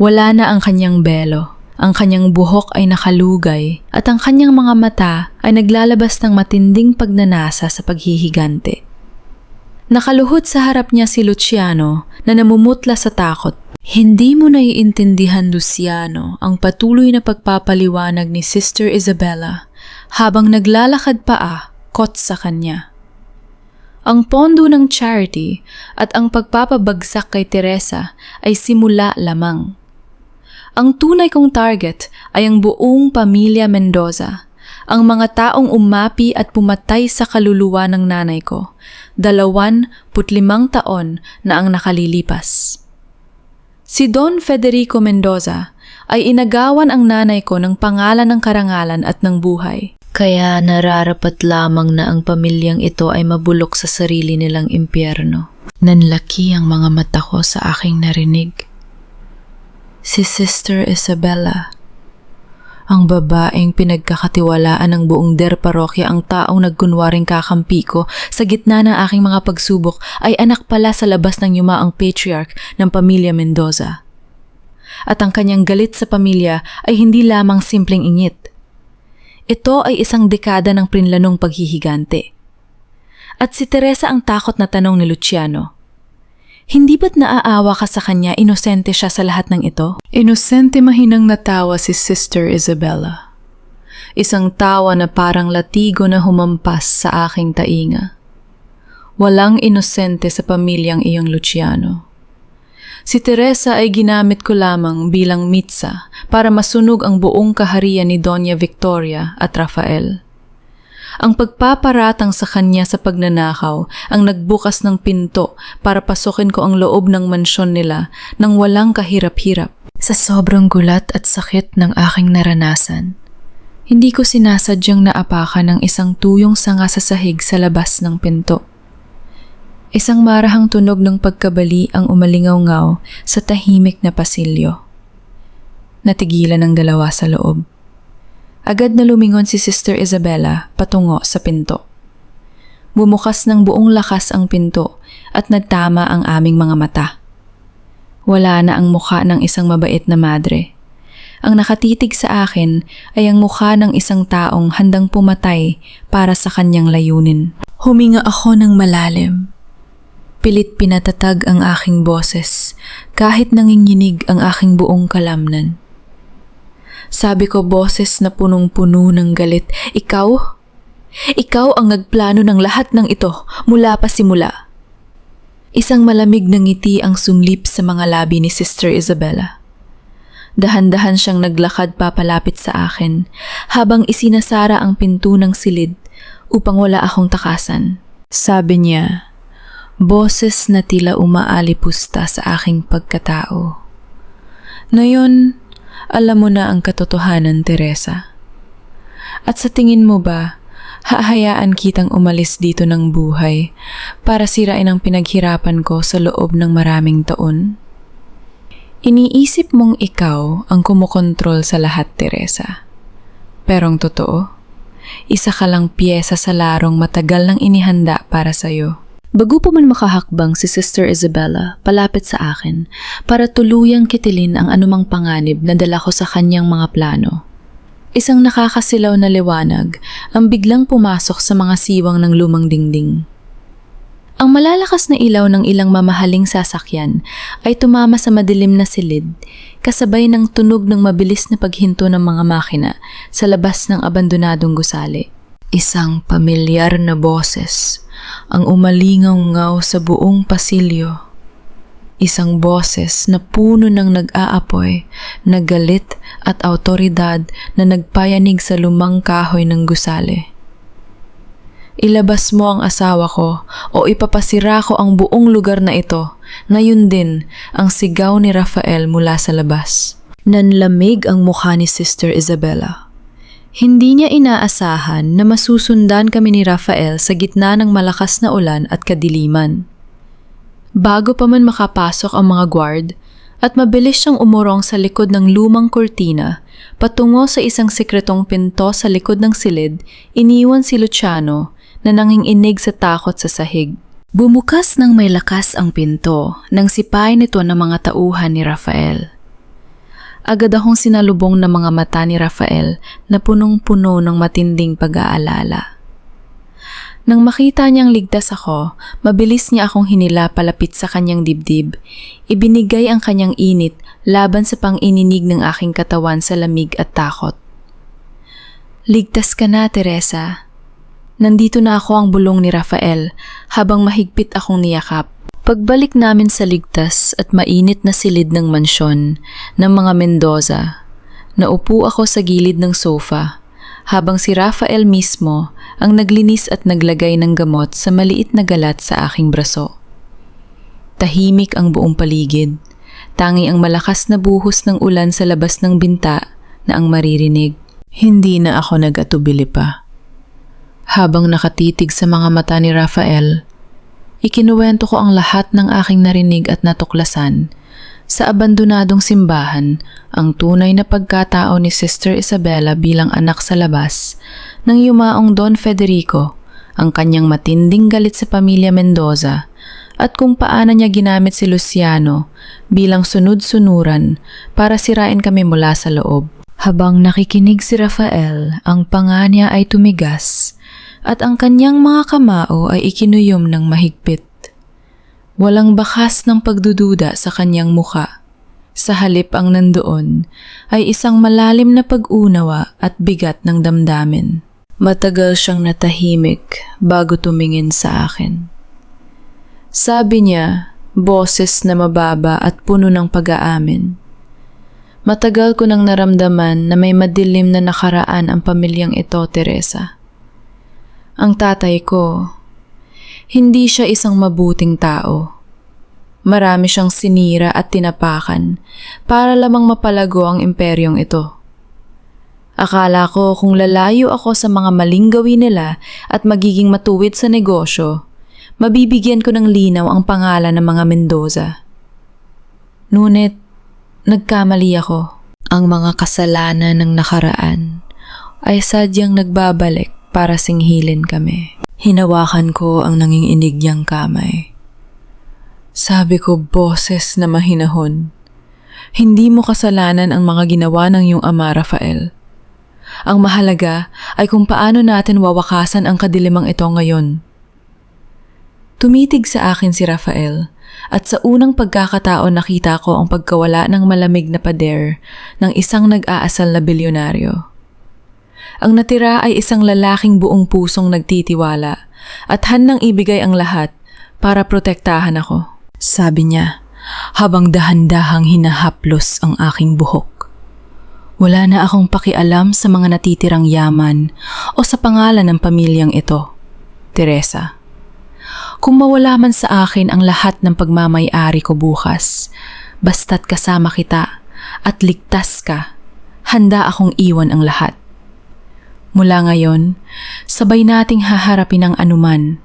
Wala na ang kanyang belo, ang kanyang buhok ay nakalugay at ang kanyang mga mata ay naglalabas ng matinding pagnanasa sa paghihigante. Nakaluhod sa harap niya si Luciano na namumutla sa takot. Hindi mo naiintindihan, Luciano, ang patuloy na pagpapaliwanag ni Sister Isabella habang naglalakad kot sa kanya. Ang pondo ng charity at ang pagpapabagsak kay Teresa ay simula lamang. Ang tunay kong target ay ang buong pamilya Mendoza, ang mga taong umapi at pumatay sa kaluluwa ng nanay ko, 25 taon na ang nakalilipas. Si Don Federico Mendoza ay inagawan ang nanay ko ng pangalan ng karangalan at ng buhay. Kaya nararapat lamang na ang pamilyang ito ay mabulok sa sarili nilang impyerno. Nanlaki ang mga mata ko sa aking narinig. Si Sister Isabella, ang babaeng pinagkakatiwalaan ng buong Der Parokya, ang taong nagkunwaring kakampi ko sa gitna ng aking mga pagsubok, ay anak pala sa labas ng yumaang patriarch ng pamilya Mendoza. At ang kanyang galit sa pamilya ay hindi lamang simpleng ingit. Ito ay isang dekada ng prinlanong paghihigante. At si Teresa ang takot na tanong ni Luciano. Hindi ba't naaawa ka sa kanya, inosente siya sa lahat ng ito? Inosente mahinang natawa si Sister Isabella. Isang tawa na parang latigo na humampas sa aking tainga. Walang inosente sa pamilyang iyong Luciano. Si Teresa ay ginamit ko lamang bilang mitsa para masunog ang buong kaharian ni Doña Victoria at Rafael. Ang pagpaparatang sa kanya sa pagnanakaw ang nagbukas ng pinto para pasukin ko ang loob ng mansyon nila nang walang kahirap-hirap. Sa sobrang gulat at sakit ng aking naranasan, hindi ko sinasadyang naapakan ng isang tuyong sanga sa sahig sa labas ng pinto. Isang marahang tunog ng pagkabali ang umalingaw-ngaw sa tahimik na pasilyo. Natigilan ang dalawa sa loob. Agad na lumingon si Sister Isabella patungo sa pinto. Bumukas ng buong lakas ang pinto at nagtama ang aming mga mata. Wala na ang mukha ng isang mabait na madre. Ang nakatitig sa akin ay ang mukha ng isang taong handang pumatay para sa kanyang layunin. Huminga ako ng malalim. Pilit pinatatag ang aking boses kahit nanginginig ang aking buong kalamnan. Sabi ko, boses na punong-puno ng galit, Ikaw ang nagplano ng lahat ng ito mula pa simula. Isang malamig na ngiti ang sumlip sa mga labi ni Sister Isabella. Dahan-dahan siyang naglakad papalapit sa akin habang isinasara ang pinto ng silid upang wala akong takasan. Sabi niya, boses na tila umaalipusta sa aking pagkatao. Ngayon, alam mo na ang katotohanan, Teresa. At sa tingin mo ba, hahayaan kitang umalis dito ng buhay para sirain ang pinaghirapan ko sa loob ng maraming taon? Iniisip mong ikaw ang kumukontrol sa lahat, Teresa. Pero ang totoo, isa ka lang piyesa sa larong matagal nang inihanda para sa'yo. Bago pa man makahakbang si Sister Isabella palapit sa akin para tuluyang kitilin ang anumang panganib na dala ko sa kanyang mga plano. Isang nakakasilaw na liwanag ang biglang pumasok sa mga siwang ng lumang dingding. Ang malalakas na ilaw ng ilang mamahaling sasakyan ay tumama sa madilim na silid kasabay ng tunog ng mabilis na paghinto ng mga makina sa labas ng abandonadong gusali. Isang pamilyar na boses ang umalingaw-ngaw sa buong pasilyo. Isang boses na puno ng nag-aapoy, nagalit at awtoridad na nagpayanig sa lumang kahoy ng gusali. Ilabas mo ang asawa ko o ipapasira ko ang buong lugar na ito. Ngayon din ang sigaw ni Rafael mula sa labas. Nanlamig ang mukha ni Sister Isabela. Hindi niya inaasahan na masusundan kami ni Rafael sa gitna ng malakas na ulan at kadiliman. Bago pa man makapasok ang mga guard at mabilis siyang umurong sa likod ng lumang kurtina patungo sa isang sekretong pinto sa likod ng silid, iniwan si Luciano na nanginginig sa takot sa sahig. Bumukas ng may lakas ang pinto nang sipain ito ng mga tauhan ni Rafael. Agad akong sinalubong ng mga mata ni Rafael na punong-puno ng matinding pag-aalala. Nang makita niyang ligtas ako, mabilis niya akong hinila palapit sa kanyang dibdib. Ibinigay ang kanyang init laban sa pang-ininig ng aking katawan sa lamig at takot. Ligtas ka na, Teresa. Nandito na ako ang bulong ni Rafael habang mahigpit akong niyakap. Pagbalik namin sa ligtas at mainit na silid ng mansyon ng mga Mendoza, naupo ako sa gilid ng sofa habang si Rafael mismo ang naglinis at naglagay ng gamot sa maliit na galat sa aking braso. Tahimik ang buong paligid, tangi ang malakas na buhos ng ulan sa labas ng binta na ang maririnig. Hindi na ako nag-atubili pa. Habang nakatitig sa mga mata ni Rafael, ikinuwento ko ang lahat ng aking narinig at natuklasan sa abandonadong simbahan, ang tunay na pagkatao ni Sister Isabela bilang anak sa labas ng yumaong Don Federico, ang kanyang matinding galit sa pamilya Mendoza, at kung paano niya ginamit si Luciano bilang sunod-sunuran para sirain kami mula sa loob. Habang nakikinig si Rafael, ang panga niya ay tumigas at ang kanyang mga kamao ay ikinuyom ng mahigpit. Walang bakas ng pagdududa sa kanyang muka. Sa halip ang nandoon ay isang malalim na pag-unawa at bigat ng damdamin. Matagal siyang natahimik bago tumingin sa akin. Sabi niya, boses na mababa at puno ng pag-aamin. Matagal ko nang naramdaman na may madilim na nakaraan ang pamilyang ito, Teresa. Ang tatay ko, hindi siya isang mabuting tao. Marami siyang sinira at tinapakan para lamang mapalago ang imperyong ito. Akala ko kung lalayo ako sa mga maling gawin nila at magiging matuwid sa negosyo, mabibigyan ko ng linaw ang pangalan ng mga Mendoza. Ngunit, nagkamali ako. Ang mga kasalanan ng nakaraan ay sadyang nagbabalik para singhilin kami. Hinawakan ko ang nanginginig niyang kamay. Sabi ko, boses na mahinahon, hindi mo kasalanan ang mga ginawa ng iyong ama, Rafael. Ang mahalaga ay kung paano natin wawakasan ang kadilimang ito ngayon. Tumitig sa akin si Rafael at sa unang pagkakataon nakita ko ang pagkawala ng malamig na pader ng isang nag-aasal na bilyonaryo. Ang natira ay isang lalaking buong pusong nagtitiwala at handang ibigay ang lahat para protektahan ako. Sabi niya, habang dahan-dahang hinahaplos ang aking buhok. Wala na akong pakialam sa mga natitirang yaman o sa pangalan ng pamilyang ito, Teresa. Kung mawala man sa akin ang lahat ng pagmamay-ari ko bukas, basta't kasama kita at ligtas ka, handa akong iwan ang lahat. Mula ngayon, sabay nating haharapin ang anuman.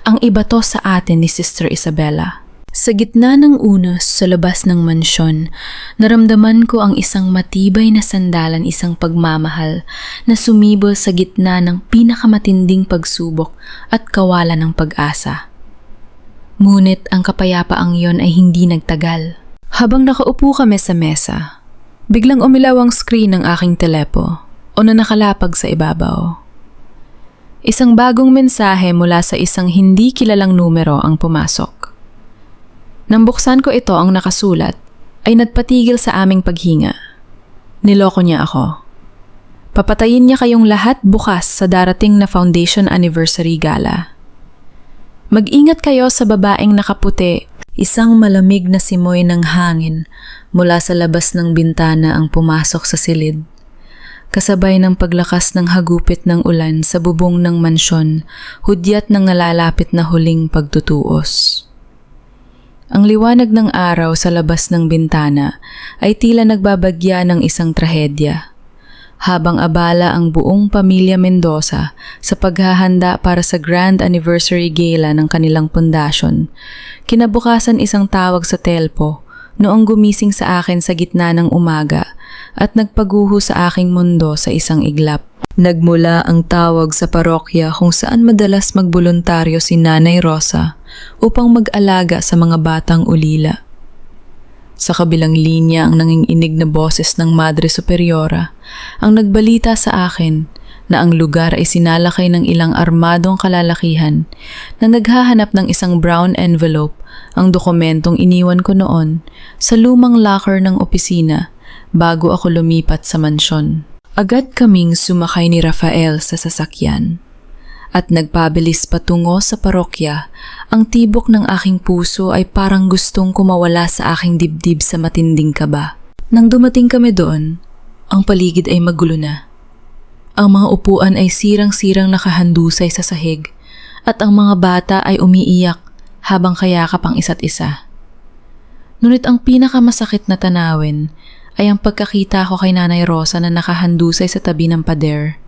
Ang iba to sa atin ni Sister Isabela. Sa gitna ng unos sa labas ng mansyon, naramdaman ko ang isang matibay na sandalan, isang pagmamahal na sumibol sa gitna ng pinakamatinding pagsubok at kawalan ng pag-asa. Ngunit ang kapayapaang iyon ay hindi nagtagal. Habang nakaupo kami sa mesa, biglang umilaw ang screen ng aking telepo o na nakalapag sa ibabaw. Isang bagong mensahe mula sa isang hindi kilalang numero ang pumasok. Nang buksan ko ito, ang nakasulat ay nagpatigil sa aming paghinga. Niloko niya ako. Papatayin niya kayong lahat bukas sa darating na Foundation Anniversary Gala. Mag-ingat kayo sa babaeng nakaputi, Isang malamig na simoy ng hangin mula sa labas ng bintana ang pumasok sa silid. Kasabay ng paglakas ng hagupit ng ulan sa bubong ng mansyon, hudyat ng nalalapit na huling pagtutuos. Ang liwanag ng araw sa labas ng bintana ay tila nagbabagya ng isang trahedya. Habang abala ang buong pamilya Mendoza sa paghahanda para sa grand anniversary gala ng kanilang pundasyon, kinabukasan isang tawag sa telpo noong gumising sa akin sa gitna ng umaga at nagpaguho sa aking mundo sa isang iglap. Nagmula ang tawag sa parokya kung saan madalas magboluntaryo si Nanay Rosa upang mag-alaga sa mga batang ulila. Sa kabilang linya ang nanginginig na boses ng Madre Superiora ang nagbalita sa akin na ang lugar ay sinalakay ng ilang armadong kalalakihan na naghahanap ng isang brown envelope, ang dokumentong iniwan ko noon sa lumang locker ng opisina bago ako lumipat sa mansyon. Agad kaming sumakay ni Rafael sa sasakyan at nagpabilis patungo sa parokya. Ang tibok ng aking puso ay parang gustong kumawala sa aking dibdib sa matinding kaba. Nang dumating kami doon, ang paligid ay magulo na. Ang mga upuan ay sirang-sirang nakahandusay sa sahig at ang mga bata ay umiiyak habang kayakap ang isa't isa. Ngunit ang pinakamasakit na tanawin ay ang pagkakita ko kay Nanay Rosa na nakahandusay sa tabi ng pader.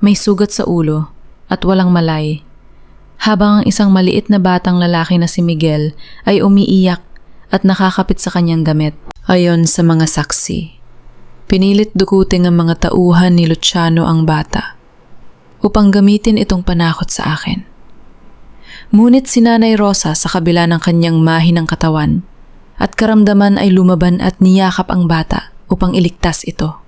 May sugat sa ulo at walang malay, habang ang isang maliit na batang lalaki na si Miguel ay umiiyak at nakakapit sa kanyang damit. Ayon sa mga saksi, pinilit dukuting ang mga tauhan ni Luciano ang bata upang gamitin itong panakot sa akin. Ngunit si Nanay Rosa sa kabila ng kanyang mahinang katawan at karamdaman ay lumaban at niyakap ang bata upang iligtas ito.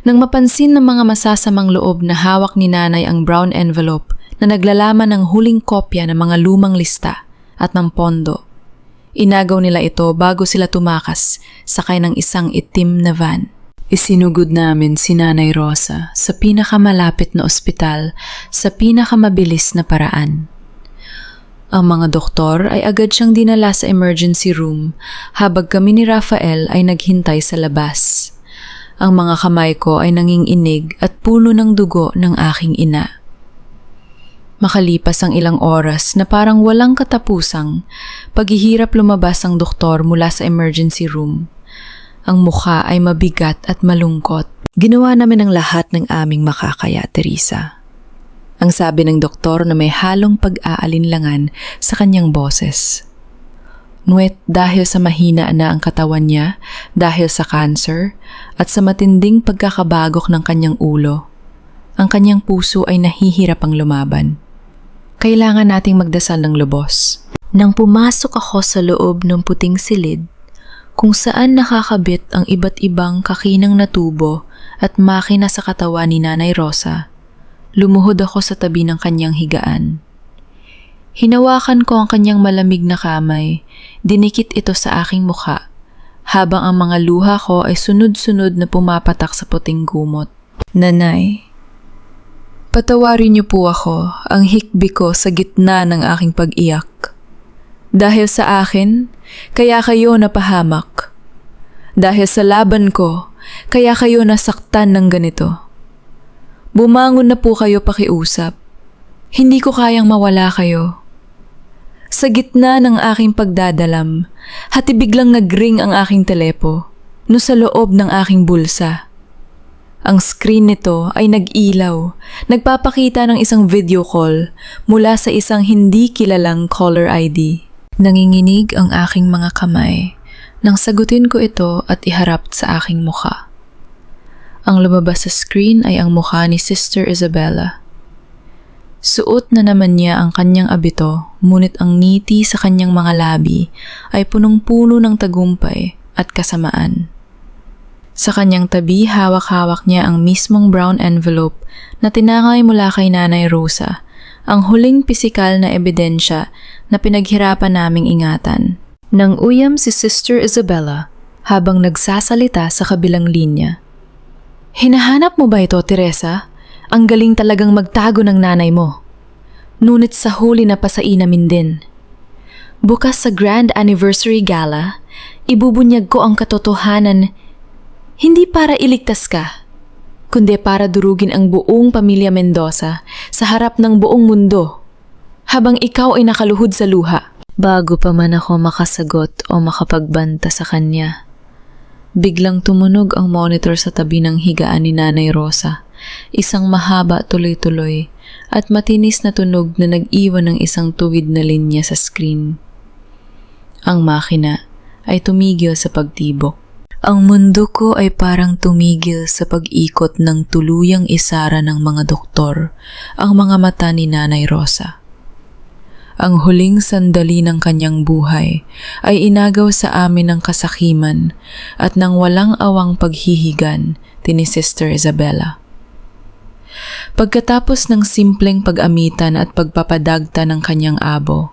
Nang mapansin ng mga masasamang loob na hawak ni Nanay ang brown envelope na naglalaman ng huling kopya ng mga lumang lista at ng pondo, inagaw nila ito bago sila tumakas sakay ng isang itim na van. Isinugod namin si Nanay Rosa sa pinakamalapit na ospital sa pinakamabilis na paraan. Ang mga doktor ay agad siyang dinala sa emergency room habang kami ni Rafael ay naghintay sa labas. Ang mga kamay ko ay nanginginig at puno ng dugo ng aking ina. Makalipas ang ilang oras na parang walang katapusang, paghihirap lumabas ang doktor mula sa emergency room. Ang mukha ay mabigat at malungkot. Ginawa namin ang lahat ng aming makakaya, Teresa. Ang sabi ng doktor na may halong pag-aalinlangan sa kanyang boses. Ngunit dahil sa mahina na ang katawan niya, dahil sa cancer, at sa matinding pagkakabagok ng kanyang ulo, ang kanyang puso ay nahihirap ang lumaban. Kailangan nating magdasal ng lubos. Nang pumasok ako sa loob ng puting silid, kung saan nakakabit ang iba't ibang kakinang na tubo at makina sa katawan ni Nanay Rosa, lumuhod ako sa tabi ng kanyang higaan. Hinawakan ko ang kanyang malamig na kamay, dinikit ito sa aking mukha, habang ang mga luha ko ay sunod-sunod na pumapatak sa puting gumot. Nanay, patawarin niyo po ako, ang hikbi ko sa gitna ng aking pag-iyak. Dahil sa akin, kaya kayo napahamak. Dahil sa laban ko, kaya kayo nasaktan ng ganito. Bumangon na po kayo pakiusap. Hindi ko kayang mawala kayo. Sa gitna ng aking pagdadalam, hatibiglang nagring ang aking telepo no sa loob ng aking bulsa. Ang screen nito ay nag-ilaw, nagpapakita ng isang video call mula sa isang hindi kilalang caller ID. Nanginginig ang aking mga kamay nang sagutin ko ito at iharap sa aking mukha. Ang lumabas sa screen ay ang mukha ni Sister Isabella. Suot na naman niya ang kanyang abito, ngunit ang ngiti sa kanyang mga labi ay punong-puno ng tagumpay at kasamaan. Sa kanyang tabi, hawak-hawak niya ang mismong brown envelope na tinangay mula kay Nanay Rosa, ang huling pisikal na ebidensya na pinaghirapan naming ingatan. Nang uyam si Sister Isabella habang nagsasalita sa kabilang linya. Hinahanap mo ba ito, Teresa? Ang galing talagang magtago ng nanay mo. Ngunit sa huli na pasainamin din. Bukas sa Grand Anniversary Gala, ibubunyag ko ang katotohanan, hindi para iligtas ka, kundi para durugin ang buong pamilya Mendoza sa harap ng buong mundo, habang ikaw ay nakaluhod sa luha. Bago pa man ako makasagot o makapagbanta sa kanya, biglang tumunog ang monitor sa tabi ng higaan ni Nanay Rosa. Isang mahaba, tuloy-tuloy at matinis na tunog na nag-iwan ng isang tuwid na linya sa screen. Ang makina ay tumigil sa pagtibok. Ang mundo ko ay parang tumigil sa pag-ikot ng tuluyang isara ng mga doktor ang mga mata ni Nanay Rosa. Ang huling sandali ng kanyang buhay ay inagaw sa amin ng kasakiman at ng walang awang paghihigan ni Sister Isabella. Pagkatapos ng simpleng pag-amitan at pagpapadagta ng kanyang abo,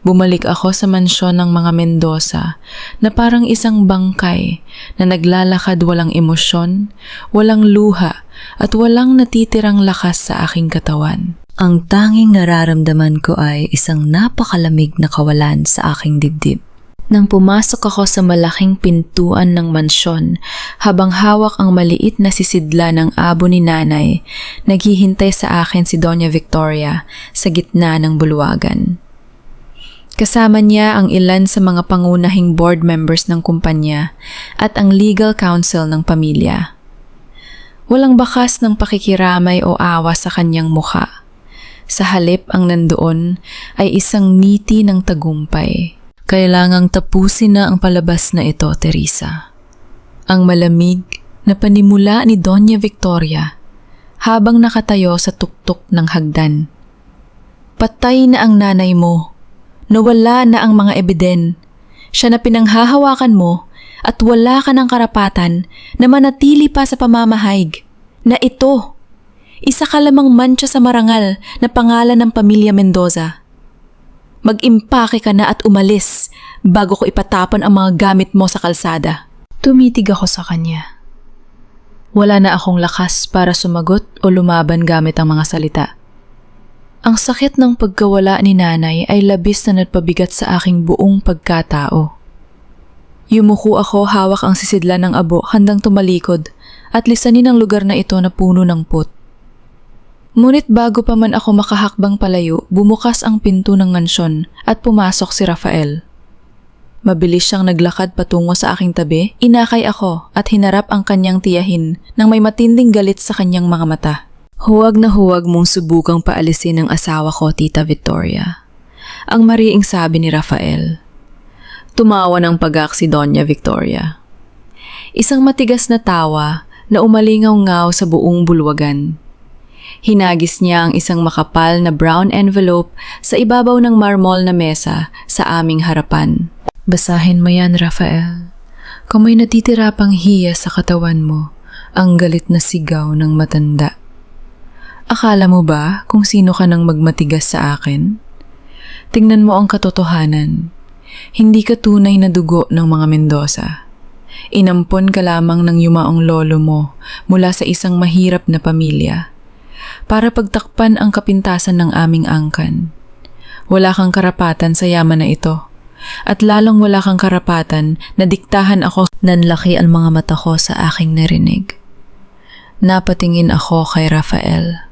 bumalik ako sa mansyon ng mga Mendoza na parang isang bangkay na naglalakad walang emosyon, walang luha at walang natitirang lakas sa aking katawan. Ang tanging nararamdaman ko ay isang napakalamig na kawalan sa aking dibdib. Nang pumasok ako sa malaking pintuan ng mansyon, habang hawak ang maliit na sisidla ng abo ni Nanay, naghihintay sa akin si Doña Victoria sa gitna ng bulwagan. Kasama niya ang ilan sa mga pangunahing board members ng kumpanya at ang legal counsel ng pamilya. Walang bakas ng pakikiramay o awa sa kanyang mukha. Sa halip ang nandoon ay isang ngiti ng tagumpay. Kailangang tapusin na ang palabas na ito, Teresa. Ang malamig na panimula ni Doña Victoria habang nakatayo sa tuktok ng hagdan. Patay na ang nanay mo. Nawala na ang mga ebiden. Siya na pinanghahawakan mo at wala ka ng karapatan na manatili pa sa pamamahayag na ito. Isa ka lamang mantsa sa marangal na pangalan ng pamilya Mendoza. Mag-impake ka na at umalis bago ko ipatapon ang mga gamit mo sa kalsada. Tumitig ako sa kanya. Wala na akong lakas para sumagot o lumaban gamit ang mga salita. Ang sakit ng pagkawala ni Nanay ay labis na nagpabigat sa aking buong pagkatao. Yumuko ako hawak ang sisidla ng abo handang tumalikod at lisanin ang lugar na ito na puno ng put. Ngunit bago pa man ako makahakbang palayo, bumukas ang pinto ng mansyon at pumasok si Rafael. Mabilis siyang naglakad patungo sa aking tabi, inakay ako at hinarap ang kanyang tiyahin nang may matinding galit sa kanyang mga mata. Huwag na huwag mong subukang paalisin ang asawa ko, Tita Victoria. Ang mariing sabi ni Rafael. Tumawa ng pagak si Doña Victoria. Isang matigas na tawa na umalingaw-ngaw sa buong bulwagan. Hinagis niya ang isang makapal na brown envelope sa ibabaw ng marmol na mesa sa aming harapan. Basahin mo yan, Rafael. Kung may natitira pang hiya sa katawan mo, ang galit na sigaw ng matanda. Akala mo ba kung sino ka nang magmatigas sa akin? Tingnan mo ang katotohanan. Hindi ka tunay na dugo ng mga Mendoza. Inampon ka lamang ng yumaong lolo mo mula sa isang mahirap na pamilya para pagtakpan ang kapintasan ng aming angkan. Wala kang karapatan sa yaman na ito, at lalong wala kang karapatan na diktahan ako. Nanlaki ang mga mata ko sa aking narinig. Napatingin ako kay Rafael.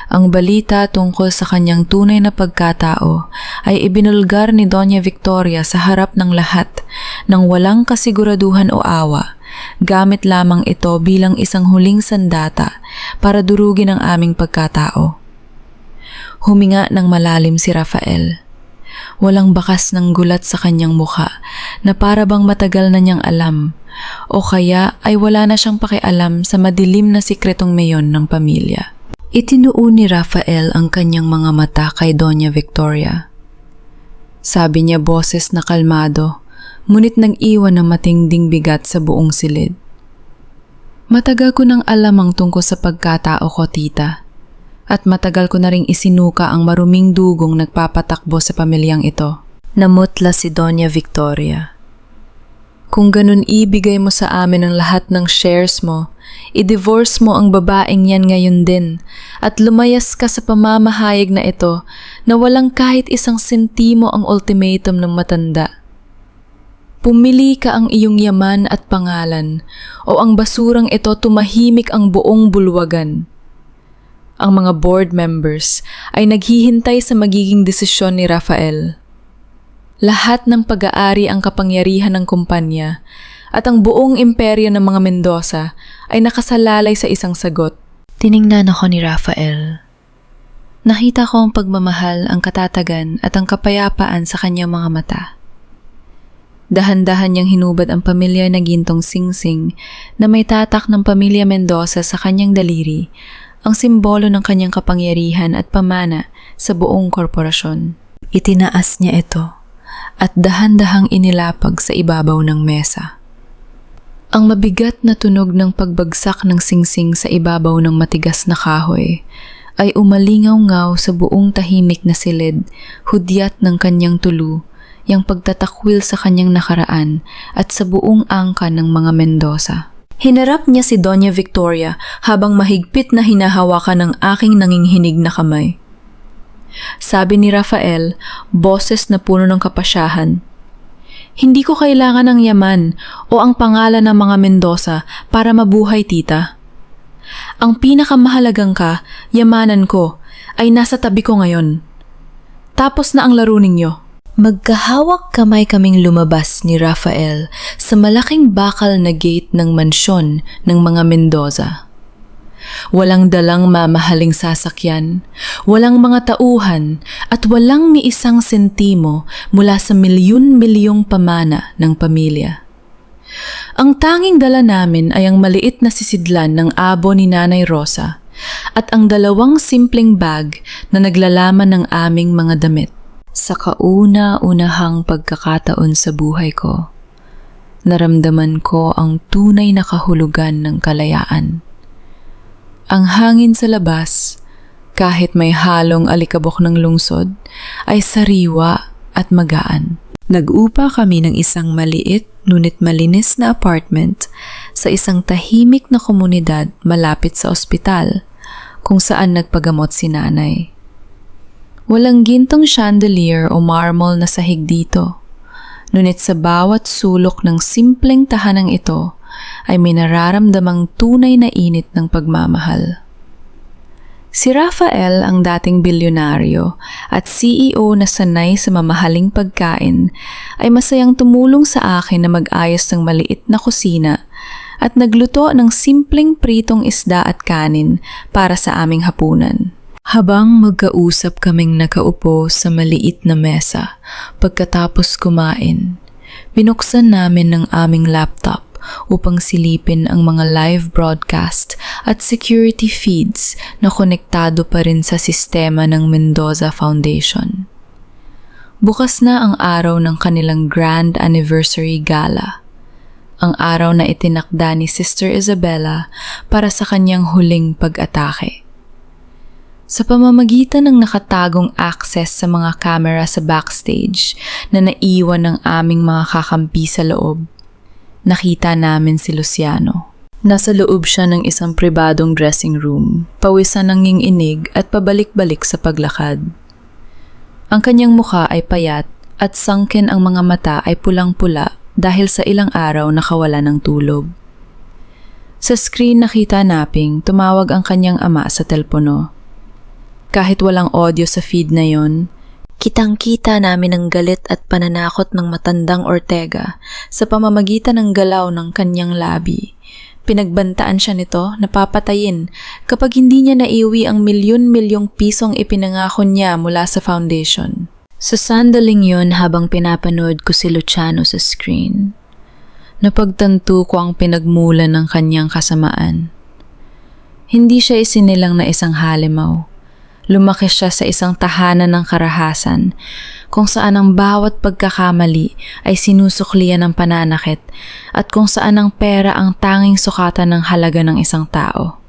Ang balita tungkol sa kanyang tunay na pagkatao ay ibinulgar ni Doña Victoria sa harap ng lahat ng walang kasiguraduhan o awa, gamit lamang ito bilang isang huling sandata para durugin ang aming pagkatao. Huminga ng malalim si Rafael. Walang bakas ng gulat sa kanyang mukha na para bang matagal na niyang alam o kaya ay wala na siyang pakialam sa madilim na sikretong meyon ng pamilya. Itinuon ni Rafael ang kanyang mga mata kay Doña Victoria. Sabi niya boses na kalmado, ngunit nag-iwan ng matinding bigat sa buong silid. Matagal ko nang alam ang tungkol sa pagkatao ko, tita. At matagal ko na ring isinuka ang maruming dugong nagpapatakbo sa pamilyang ito. Namutla si Doña Victoria. Kung ganun ibigay mo sa amin ang lahat ng shares mo, i-divorce mo ang babaeng yan ngayon din at lumayas ka sa pamamahayag na ito na walang kahit isang sentimo ang ultimatum ng matanda. Pumili ka ang iyong yaman at pangalan o ang basurang ito tumahimik ang buong bulwagan. Ang mga board members ay naghihintay sa magiging desisyon ni Rafael. Lahat ng pag-aari ang kapangyarihan ng kumpanya at ang buong imperyo ng mga Mendoza ay nakasalalay sa isang sagot. Tiningnan ako ni Rafael. Nakita ko ang pagmamahal, ang katatagan at ang kapayapaan sa kanyang mga mata. Dahan-dahan niyang hinubad ang pamilya na gintong singsing na may tatak ng pamilya Mendoza sa kanyang daliri, ang simbolo ng kanyang kapangyarihan at pamana sa buong korporasyon. Itinaas niya ito at dahan-dahang inilapag sa ibabaw ng mesa. Ang mabigat na tunog ng pagbagsak ng singsing sa ibabaw ng matigas na kahoy ay umalingaw-ngaw sa buong tahimik na silid, hudyat ng kanyang tulu, yang pagtatakwil sa kanyang nakaraan at sa buong angkan ng mga Mendoza. Hinarap niya si Doña Victoria habang mahigpit na hinahawakan ng aking nanginghinig na kamay. Sabi ni Rafael, boses na puno ng kapasyahan, "Hindi ko kailangan ng yaman o ang pangalan ng mga Mendoza para mabuhay, tita. Ang pinakamahalagang yamanan ko ay nasa tabi ko ngayon. Tapos na ang laro ninyo." Magkahawak kamay kaming lumabas ni Rafael sa malaking bakal na gate ng mansyon ng mga Mendoza. Walang dalang mamahaling sasakyan, walang mga tauhan at walang ni isang sentimo mula sa milyon-milyong pamana ng pamilya. Ang tanging dala namin ay ang maliit na sisidlan ng abo ni Nanay Rosa at ang 2 simpleng bag na naglalaman ng aming mga damit. Sa kauna-unahang pagkakataon sa buhay ko, naramdaman ko ang tunay na kahulugan ng kalayaan. Ang hangin sa labas, kahit may halong alikabok ng lungsod, ay sariwa at magaan. Nag-upa kami ng isang maliit ngunit malinis na apartment sa isang tahimik na komunidad malapit sa ospital kung saan nagpagamot si nanay. Walang gintong chandelier o marble na sahig dito, ngunit sa bawat sulok ng simpleng tahanang ito ay may nararamdamang tunay na init ng pagmamahal. Si Rafael, ang dating bilyonaryo at CEO na sanay sa mamahaling pagkain, ay masayang tumulong sa akin na mag-ayos ng maliit na kusina at nagluto ng simpleng pritong isda at kanin para sa aming hapunan. Habang magkausap kaming nakaupo sa maliit na mesa, pagkatapos kumain, binuksan namin ng aming laptop upang silipin ang mga live broadcast at security feeds na konektado pa rin sa sistema ng Mendoza Foundation. Bukas na ang araw ng kanilang Grand Anniversary Gala, ang araw na itinakda ni Sister Isabella para sa kanyang huling pag-atake. Sa pamamagitan ng nakatagong access sa mga camera sa backstage na naiwan ng aming mga kakampi sa loob, nakita namin si Luciano. Nasa loob siya ng isang pribadong dressing room, pawisan ng nginginig at pabalik-balik sa paglakad. Ang kanyang mukha ay payat at sunken, ang mga mata ay pulang-pula dahil sa ilang araw nakawala ng tulog. Sa screen nakita naping tumawag ang kanyang ama sa telepono. Kahit walang audio sa feed na yon, kitang-kita namin ang galit at pananakot ng matandang Ortega sa pamamagitan ng galaw ng kanyang labi. Pinagbantaan siya nito na papatayin kapag hindi niya naiuwi ang milyon-milyong pisong ipinangako niya mula sa foundation. Sa sandaling yon, habang pinapanood ko si Luciano sa screen, napagtanto ko ang pinagmulan ng kanyang kasamaan. Hindi siya isinilang na isang halimaw. Lumaki siya sa isang tahanan ng karahasan kung saan ang bawat pagkakamali ay sinusuklian ng pananakit at kung saan ang pera ang tanging sukatan ng halaga ng isang tao.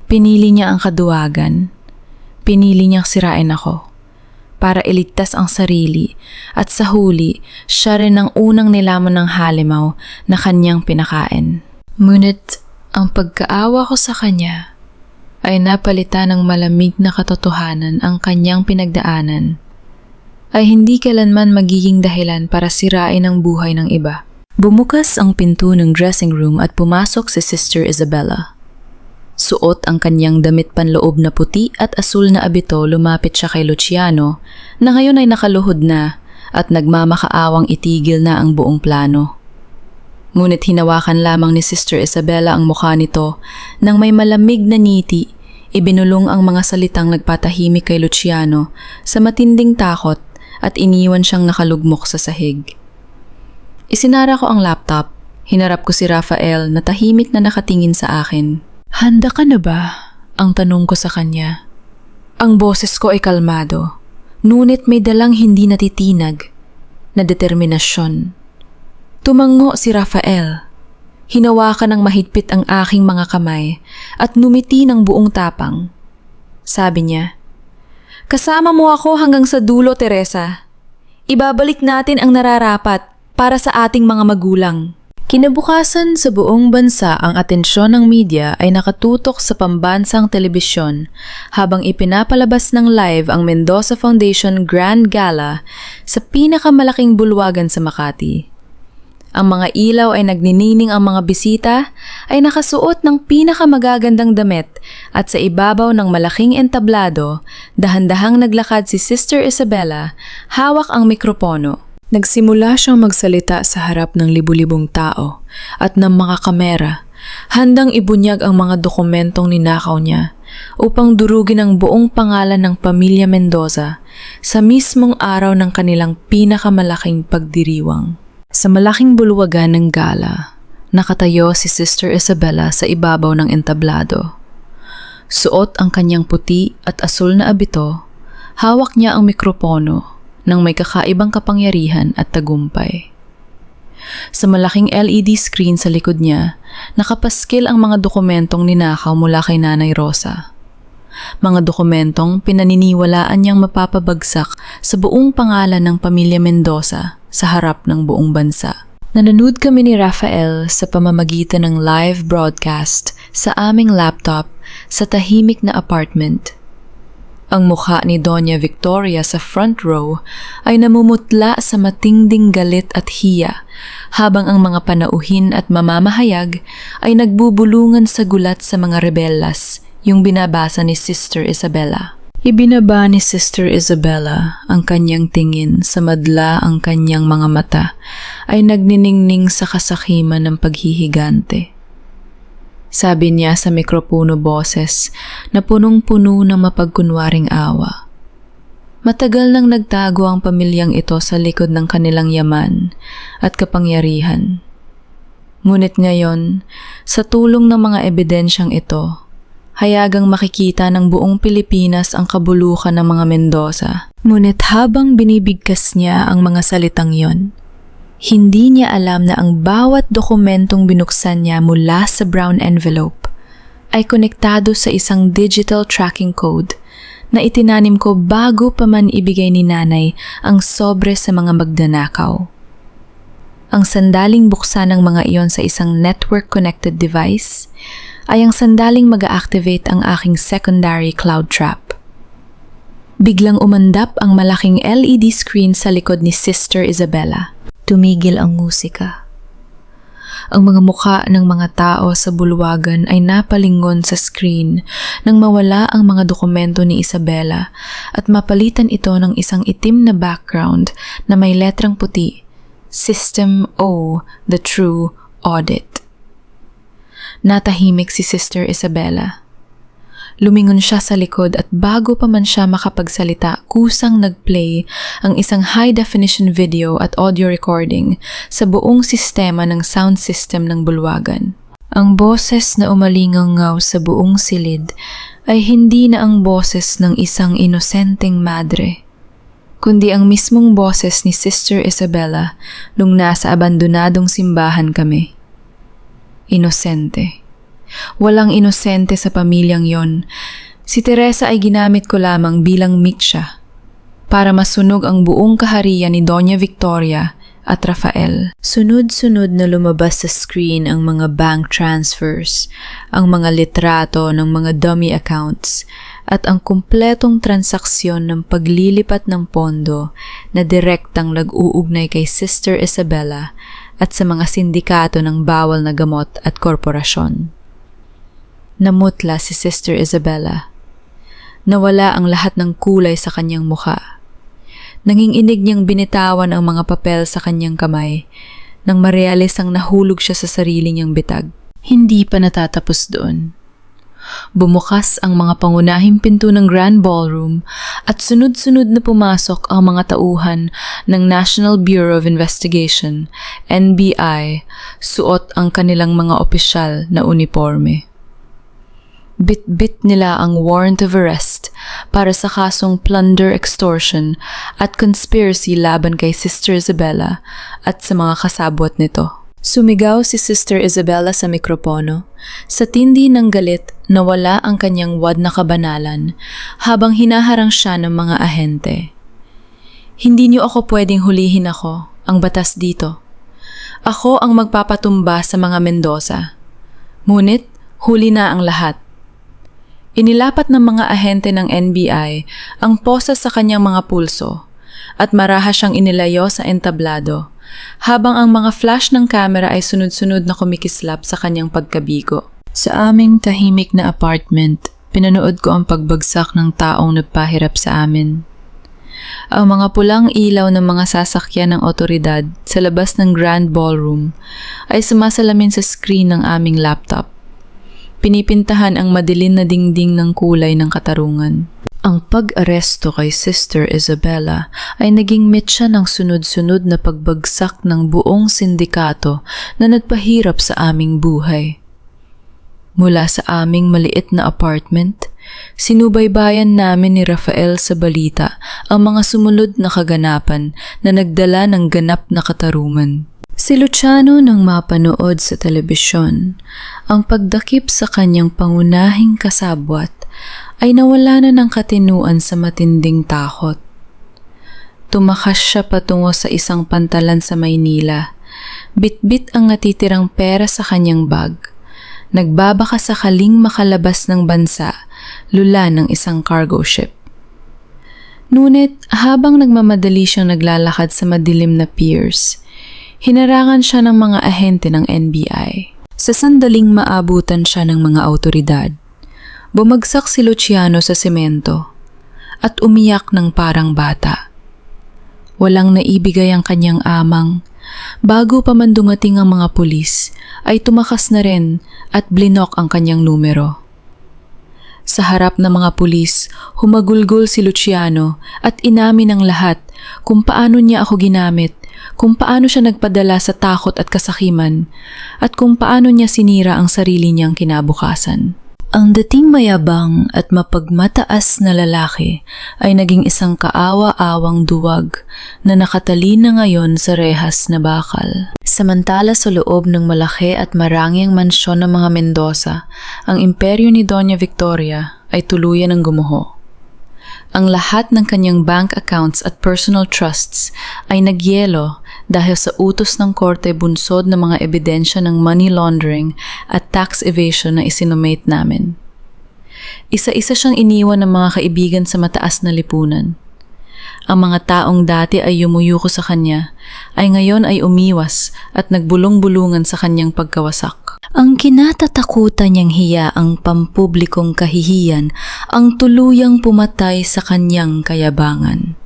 Pinili niya ang kaduwagan. Pinili niyang sirain ako. para iligtas ang sarili at sa huli, siya rin ang unang nilamon ng halimaw na kanyang pinakain. Ngunit ang pagkaawa ko sa kanya ay napalitan ng malamig na katotohanan ang kanyang pinagdaanan ay hindi kailanman magiging dahilan para sirain ang buhay ng iba. Bumukas ang pinto ng dressing room at pumasok si Sister Isabella. Suot ang kanyang damit panloob na puti at asul na abito, lumapit siya kay Luciano na ngayon ay nakaluhod na at nagmamakaawang itigil na ang buong plano. Ngunit hinawakan lamang ni Sister Isabella ang mukha nito nang may malamig na ngiti, ibinulong ang mga salitang nagpatahimik kay Luciano sa matinding takot at iniwan siyang nakalugmok sa sahig. Isinara ko ang laptop, hinarap ko si Rafael na tahimik na nakatingin sa akin. "Handa ka na ba?" ang tanong ko sa kanya. Ang boses ko ay kalmado, ngunit may dalang hindi natitinag na determinasyon. Tumango si Rafael. Hinawakan ng mahigpit ang aking mga kamay at numiti ng buong tapang. Sabi niya, "Kasama mo ako hanggang sa dulo, Teresa. Ibabalik natin ang nararapat para sa ating mga magulang." Kinabukasan sa buong bansa ang atensyon ng media ay nakatutok sa pambansang telebisyon habang ipinapalabas ng live ang Mendoza Foundation Grand Gala sa pinakamalaking bulwagan sa Makati. Ang mga ilaw ay nagninining, ang mga bisita ay nakasuot ng pinakamagagandang damit at sa ibabaw ng malaking entablado, dahan-dahang naglakad si Sister Isabella, hawak ang mikropono. Nagsimula siyang magsalita sa harap ng libu-libong tao at ng mga kamera, handang ibunyag ang mga dokumentong ninakaw niya upang durugin ang buong pangalan ng pamilya Mendoza sa mismong araw ng kanilang pinakamalaking pagdiriwang. Sa malaking bulwagan ng gala, nakatayo si Sister Isabella sa ibabaw ng entablado. Suot ang kanyang puti at asul na abito, hawak niya ang mikropono ng may kakaibang kapangyarihan at tagumpay. Sa malaking LED screen sa likod niya, nakapaskil ang mga dokumentong ninakaw mula kay Nanay Rosa. Mga dokumentong pinaniniwalaan niyang mapapabagsak sa buong pangalan ng pamilya Mendoza sa harap ng buong bansa. Nanonood kami ni Rafael sa pamamagitan ng live broadcast sa aming laptop sa tahimik na apartment. Ang mukha ni Doña Victoria sa front row ay namumutla sa matinding galit at hiya, habang ang mga panauhin at mamamahayag ay nagbubulungan sa gulat sa mga rebellas, yung binabasa ni Sister Isabella. Ibinaba ni Sister Isabella ang kanyang tingin sa madla, ang kanyang mga mata ay nagniningning sa kasakiman ng paghihigante. Sabi niya sa mikropono boses na punong-puno ng mapagkunwaring awa. Matagal nang nagtago ang pamilyang ito sa likod ng kanilang yaman at kapangyarihan. Ngunit ngayon, sa tulong ng mga ebidensyang ito, hayagang makikita ng buong Pilipinas ang kabulukan ng mga Mendoza. Ngunit habang binibigkas niya ang mga salitang yon, hindi niya alam na ang bawat dokumentong binuksan niya mula sa brown envelope ay konektado sa isang digital tracking code na itinanim ko bago pa man ibigay ni Nanay ang sobre sa mga magnanakaw. Ang sandaling buksan ng mga iyon sa isang network-connected device ay ang sandaling mag-activate ang aking secondary cloud trap. Biglang umandap ang malaking LED screen sa likod ni Sister Isabella. Tumigil ang musika. Ang mga mukha ng mga tao sa bulwagan ay napalingon sa screen nang mawala ang mga dokumento ni Isabella at mapalitan ito ng isang itim na background na may letrang puti, System O, The True Audit. Natahimik si Sister Isabella. Lumingon siya sa likod at bago pa man siya makapagsalita, kusang nag-play ang isang high-definition video at audio recording sa buong sistema ng sound system ng bulwagan. Ang boses na umalingaw sa buong silid ay hindi na ang boses ng isang inosenteng madre, kundi ang mismong boses ni Sister Isabella nung nasa abandonadong simbahan kami. Inosente. Walang inosente sa pamilyang yon. Si Teresa ay ginamit ko lamang bilang mitya. para masunog ang buong kaharian ni Doña Victoria at Rafael. Sunod-sunod na lumabas sa screen ang mga bank transfers, ang mga litrato ng mga dummy accounts, at ang kumpletong transaksyon ng paglilipat ng pondo na direktang nag-uugnay kay Sister Isabella at sa mga sindikato ng bawal na gamot at korporasyon. Namutla si Sister Isabella. Nawala ang lahat ng kulay sa kanyang mukha. Nanginginig niyang binitawan ang mga papel sa kanyang kamay nang marealisang nahulog siya sa sarili niyang bitag. Hindi pa natatapos doon. Bumukas ang mga pangunahing pinto ng Grand Ballroom at sunod-sunod na pumasok ang mga tauhan ng National Bureau of Investigation, NBI, suot ang kanilang mga opisyal na uniforme. Bit-bit nila ang warrant of arrest para sa kasong plunder extortion at conspiracy laban kay Sister Isabella at sa mga kasabwat nito. Sumigaw si Sister Isabella sa mikropono. Sa tindi ng galit, nawala ang kanyang wad na kabanalan habang hinaharang siya ng mga ahente. Hindi niyo ako pwedeng hulihin ako, ang batas dito. Ako ang magpapatumba sa mga Mendoza. Ngunit, huli na ang lahat. Inilapat ng mga ahente ng NBI ang posa sa kanyang mga pulso at marahas siyang inilayo sa entablado habang ang mga flash ng kamera ay sunod-sunod na kumikislap sa kanyang pagkabigo. Sa aming tahimik na apartment, pinanood ko ang pagbagsak ng taong nagpahirap sa amin. Ang mga pulang ilaw ng mga sasakyan ng otoridad sa labas ng Grand Ballroom ay sumasalamin sa screen ng aming laptop. Pinipintahan ang madilim na dingding ng kulay ng katarungan. Ang pag-aresto kay Sister Isabella ay naging mitya ng sunod-sunod na pagbagsak ng buong sindikato na nagpahirap sa aming buhay. Mula sa aming maliit na apartment, sinubaybayan namin ni Rafael sa balita ang mga sumunod na kaganapan na nagdala ng ganap na katarungan. Si Luciano nang mapanood sa telebisyon ang pagdakip sa kanyang pangunahing kasabwat ay nawala na ng katinuan sa matinding takot. Tumakas siya patungo sa isang pantalan sa Maynila. Bit-bit ang natitirang pera sa kanyang bag. Nagbabaka sakaling makalabas ng bansa, lula ng isang cargo ship. Ngunit habang nagmamadali siyang naglalakad sa madilim na piers, hinarangan siya ng mga ahente ng NBI. Sa sandaling maabutan siya ng mga autoridad, bumagsak si Luciano sa semento at umiyak ng parang bata. Walang naibigay ang kanyang amang. Bago pa man dumating ang mga pulis, ay tumakas na rin at blinok ang kanyang numero. Sa harap ng mga pulis, humagulgol si Luciano at inamin ng lahat kung paano niya ako ginamit, kung paano siya nagpadala sa takot at kasakiman, at kung paano niya sinira ang sarili niyang kinabukasan. Ang dating mayabang at mapagmataas na lalaki ay naging isang kaawa-awang duwag na nakatalina ngayon sa rehas na bakal. Samantala sa loob ng malaki at marangyang mansyon ng mga Mendoza, ang imperyo ni Doña Victoria ay tuluyan ng gumuho. Ang lahat ng kanyang bank accounts at personal trusts ay nagyelo dahil sa utos ng korte bunsod ng mga ebidensya ng money laundering at tax evasion na isinumate namin. Isa-isa siyang iniwan ng mga kaibigan sa mataas na lipunan. Ang mga taong dati ay yumuyuko sa kanya ay ngayon ay umiwas at nagbulong-bulungan sa kanyang pagkawasak. Ang kinatatakutan niyang hiya ang pampublikong kahihiyan ang tuluyang pumatay sa kanyang kayabangan.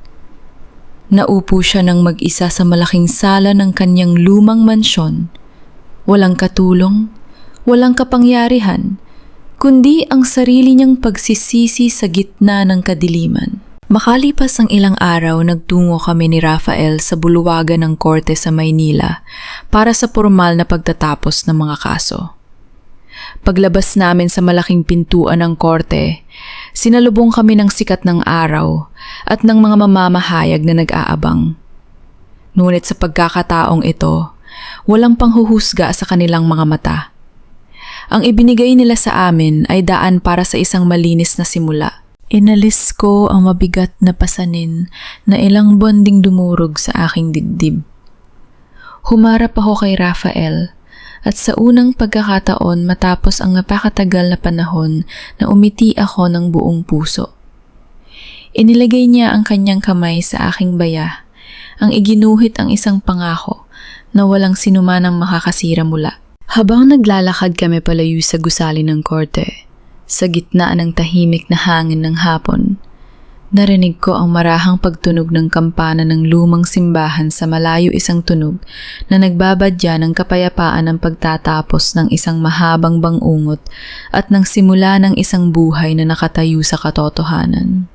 Naupo siya ng mag-isa sa malaking sala ng kanyang lumang mansyon. Walang katulong, walang kapangyarihan, kundi ang sarili niyang pagsisisi sa gitna ng kadiliman. Makalipas ang ilang araw, nagtungo kami ni Rafael sa buluwagan ng korte sa Maynila para sa formal na pagtatapos ng mga kaso. Paglabas namin sa malaking pintuan ng korte, sinalubong kami ng sikat ng araw at ng mga mamamahayag na nag-aabang. Ngunit sa pagkakataong ito, walang panghuhusga sa kanilang mga mata. Ang ibinigay nila sa amin ay daan para sa isang malinis na simula. Inalis ko ang mabigat na pasanin na ilang buwan ding dumurog sa aking dibdib. Humarap ako kay Rafael at sa unang pagkakataon matapos ang napakatagal na panahon na umiti ako ng buong puso. Inilagay niya ang kanyang kamay sa aking baya, ang iginuhit ang isang pangako na walang sinumanang makakasira mula. Habang naglalakad kami palayo sa gusali ng korte, sa gitna ng tahimik na hangin ng hapon, narinig ko ang marahang pagtunog ng kampana ng lumang simbahan sa malayo, isang tunog na nagbabadya ng kapayapaan ng pagtatapos ng isang mahabang bangungot at ng simula ng isang buhay na nakatayo sa katotohanan.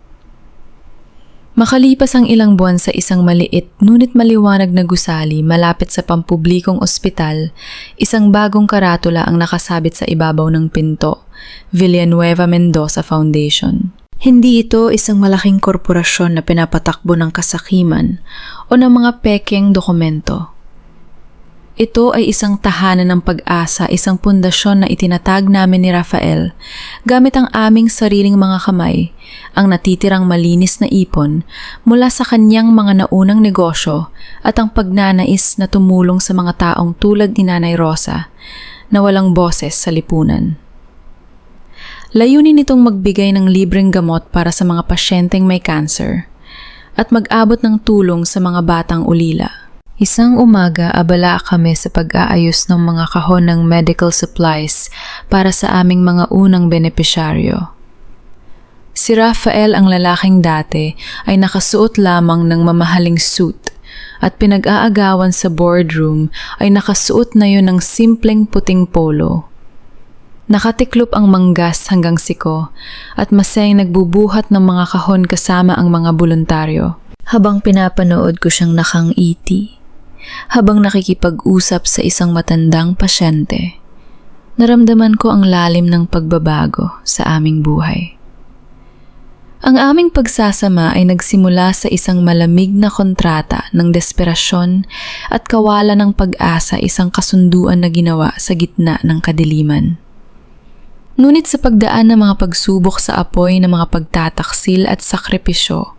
Makalipas ang ilang buwan sa isang maliit ngunit maliwanag na gusali malapit sa pampublikong ospital, isang bagong karatula ang nakasabit sa ibabaw ng pinto, Villanueva Mendoza Foundation. Hindi ito isang malaking korporasyon na pinapatakbo ng kasakiman o ng mga pekeng dokumento. Ito ay isang tahanan ng pag-asa, isang pundasyon na itinatag namin ni Rafael gamit ang aming sariling mga kamay, ang natitirang malinis na ipon mula sa kanyang mga naunang negosyo at ang pagnanais na tumulong sa mga taong tulad ni Nanay Rosa na walang boses sa lipunan. Layunin nitong magbigay ng libreng gamot para sa mga pasyenteng may cancer at mag-abot ng tulong sa mga batang ulila. Isang umaga, abala kami sa pag-aayos ng mga kahon ng medical supplies para sa aming mga unang benepisyaryo. Si Rafael, ang lalaking dati, ay nakasuot lamang ng mamahaling suit at pinag-aagawan sa boardroom ay nakasuot na yun ng simpleng puting polo. Nakatiklop ang manggas hanggang siko at masayang nagbubuhat ng mga kahon kasama ang mga voluntaryo. Habang pinapanood ko siyang nakangiti, habang nakikipag-usap sa isang matandang pasyente, naramdaman ko ang lalim ng pagbabago sa aming buhay. Ang aming pagsasama ay nagsimula sa isang malamig na kontrata ng desperasyon at kawalan ng pag-asa, isang kasunduan na ginawa sa gitna ng kadiliman. Ngunit sa pagdaan ng mga pagsubok sa apoy ng mga pagtataksil at sakripisyo,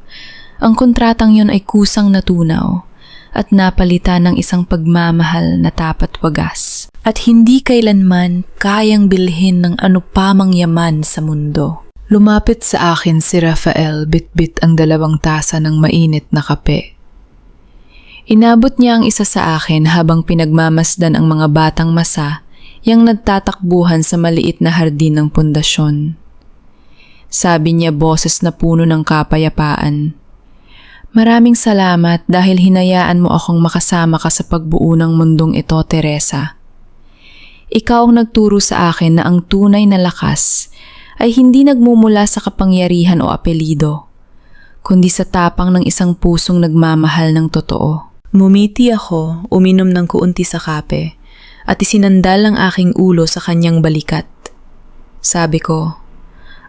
ang kontratang yon ay kusang natunaw at napalitan ng isang pagmamahal na tapat wagas at hindi kailanman kayang bilhin ng anupamang yaman sa mundo. Lumapit sa akin si Rafael, bitbit ang 2 tasa ng mainit na kape. Inabot niya ang isa sa akin habang pinagmamasdan ang mga batang masa yang nagtatakbuhan sa maliit na hardin ng pundasyon. Sabi niya, boses na puno ng kapayapaan, "Maraming salamat dahil hinayaan mo akong makasama ka sa pagbuo ng mundong ito, Teresa. Ikaw ang nagturo sa akin na ang tunay na lakas ay hindi nagmumula sa kapangyarihan o apelido, kundi sa tapang ng isang pusong nagmamahal ng totoo." Mumiti ako, uminom ng kuunti sa kape, at isinandal ang aking ulo sa kanyang balikat. Sabi ko,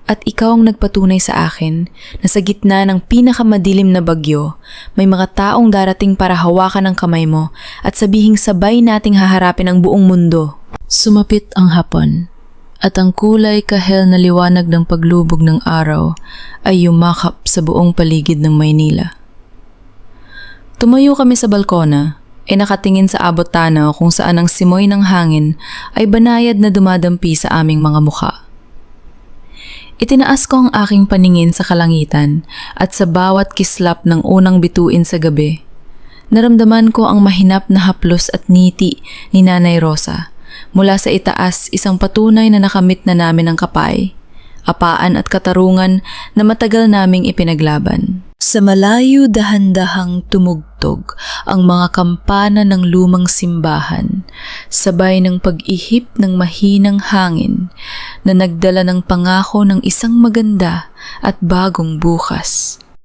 "At ikaw ang nagpatunay sa akin na sa gitna ng pinakamadilim na bagyo, may mga taong darating para hawakan ang kamay mo at sabihing sabay nating haharapin ang buong mundo." Sumapit ang hapon, at ang kulay kahel na liwanag ng paglubog ng araw ay yumakap sa buong paligid ng Maynila. Tumayo kami sa balkona, nakatingin sa abot tanaw kung saan ang simoy ng hangin ay banayad na dumadampi sa aming mga mukha. Itinaas ko ang aking paningin sa kalangitan at sa bawat kislap ng unang bituin sa gabi, naramdaman ko ang mahinap na haplos at ngiti ni Nanay Rosa. Mula sa itaas, isang patunay na nakamit na namin ang kapay, apaan at katarungan na matagal naming ipinaglaban. Sa malayo dahan-dahang tumugtog ang mga kampana ng lumang simbahan, sabay ng pag-ihip ng mahinang hangin na nagdala ng pangako ng isang maganda at bagong bukas.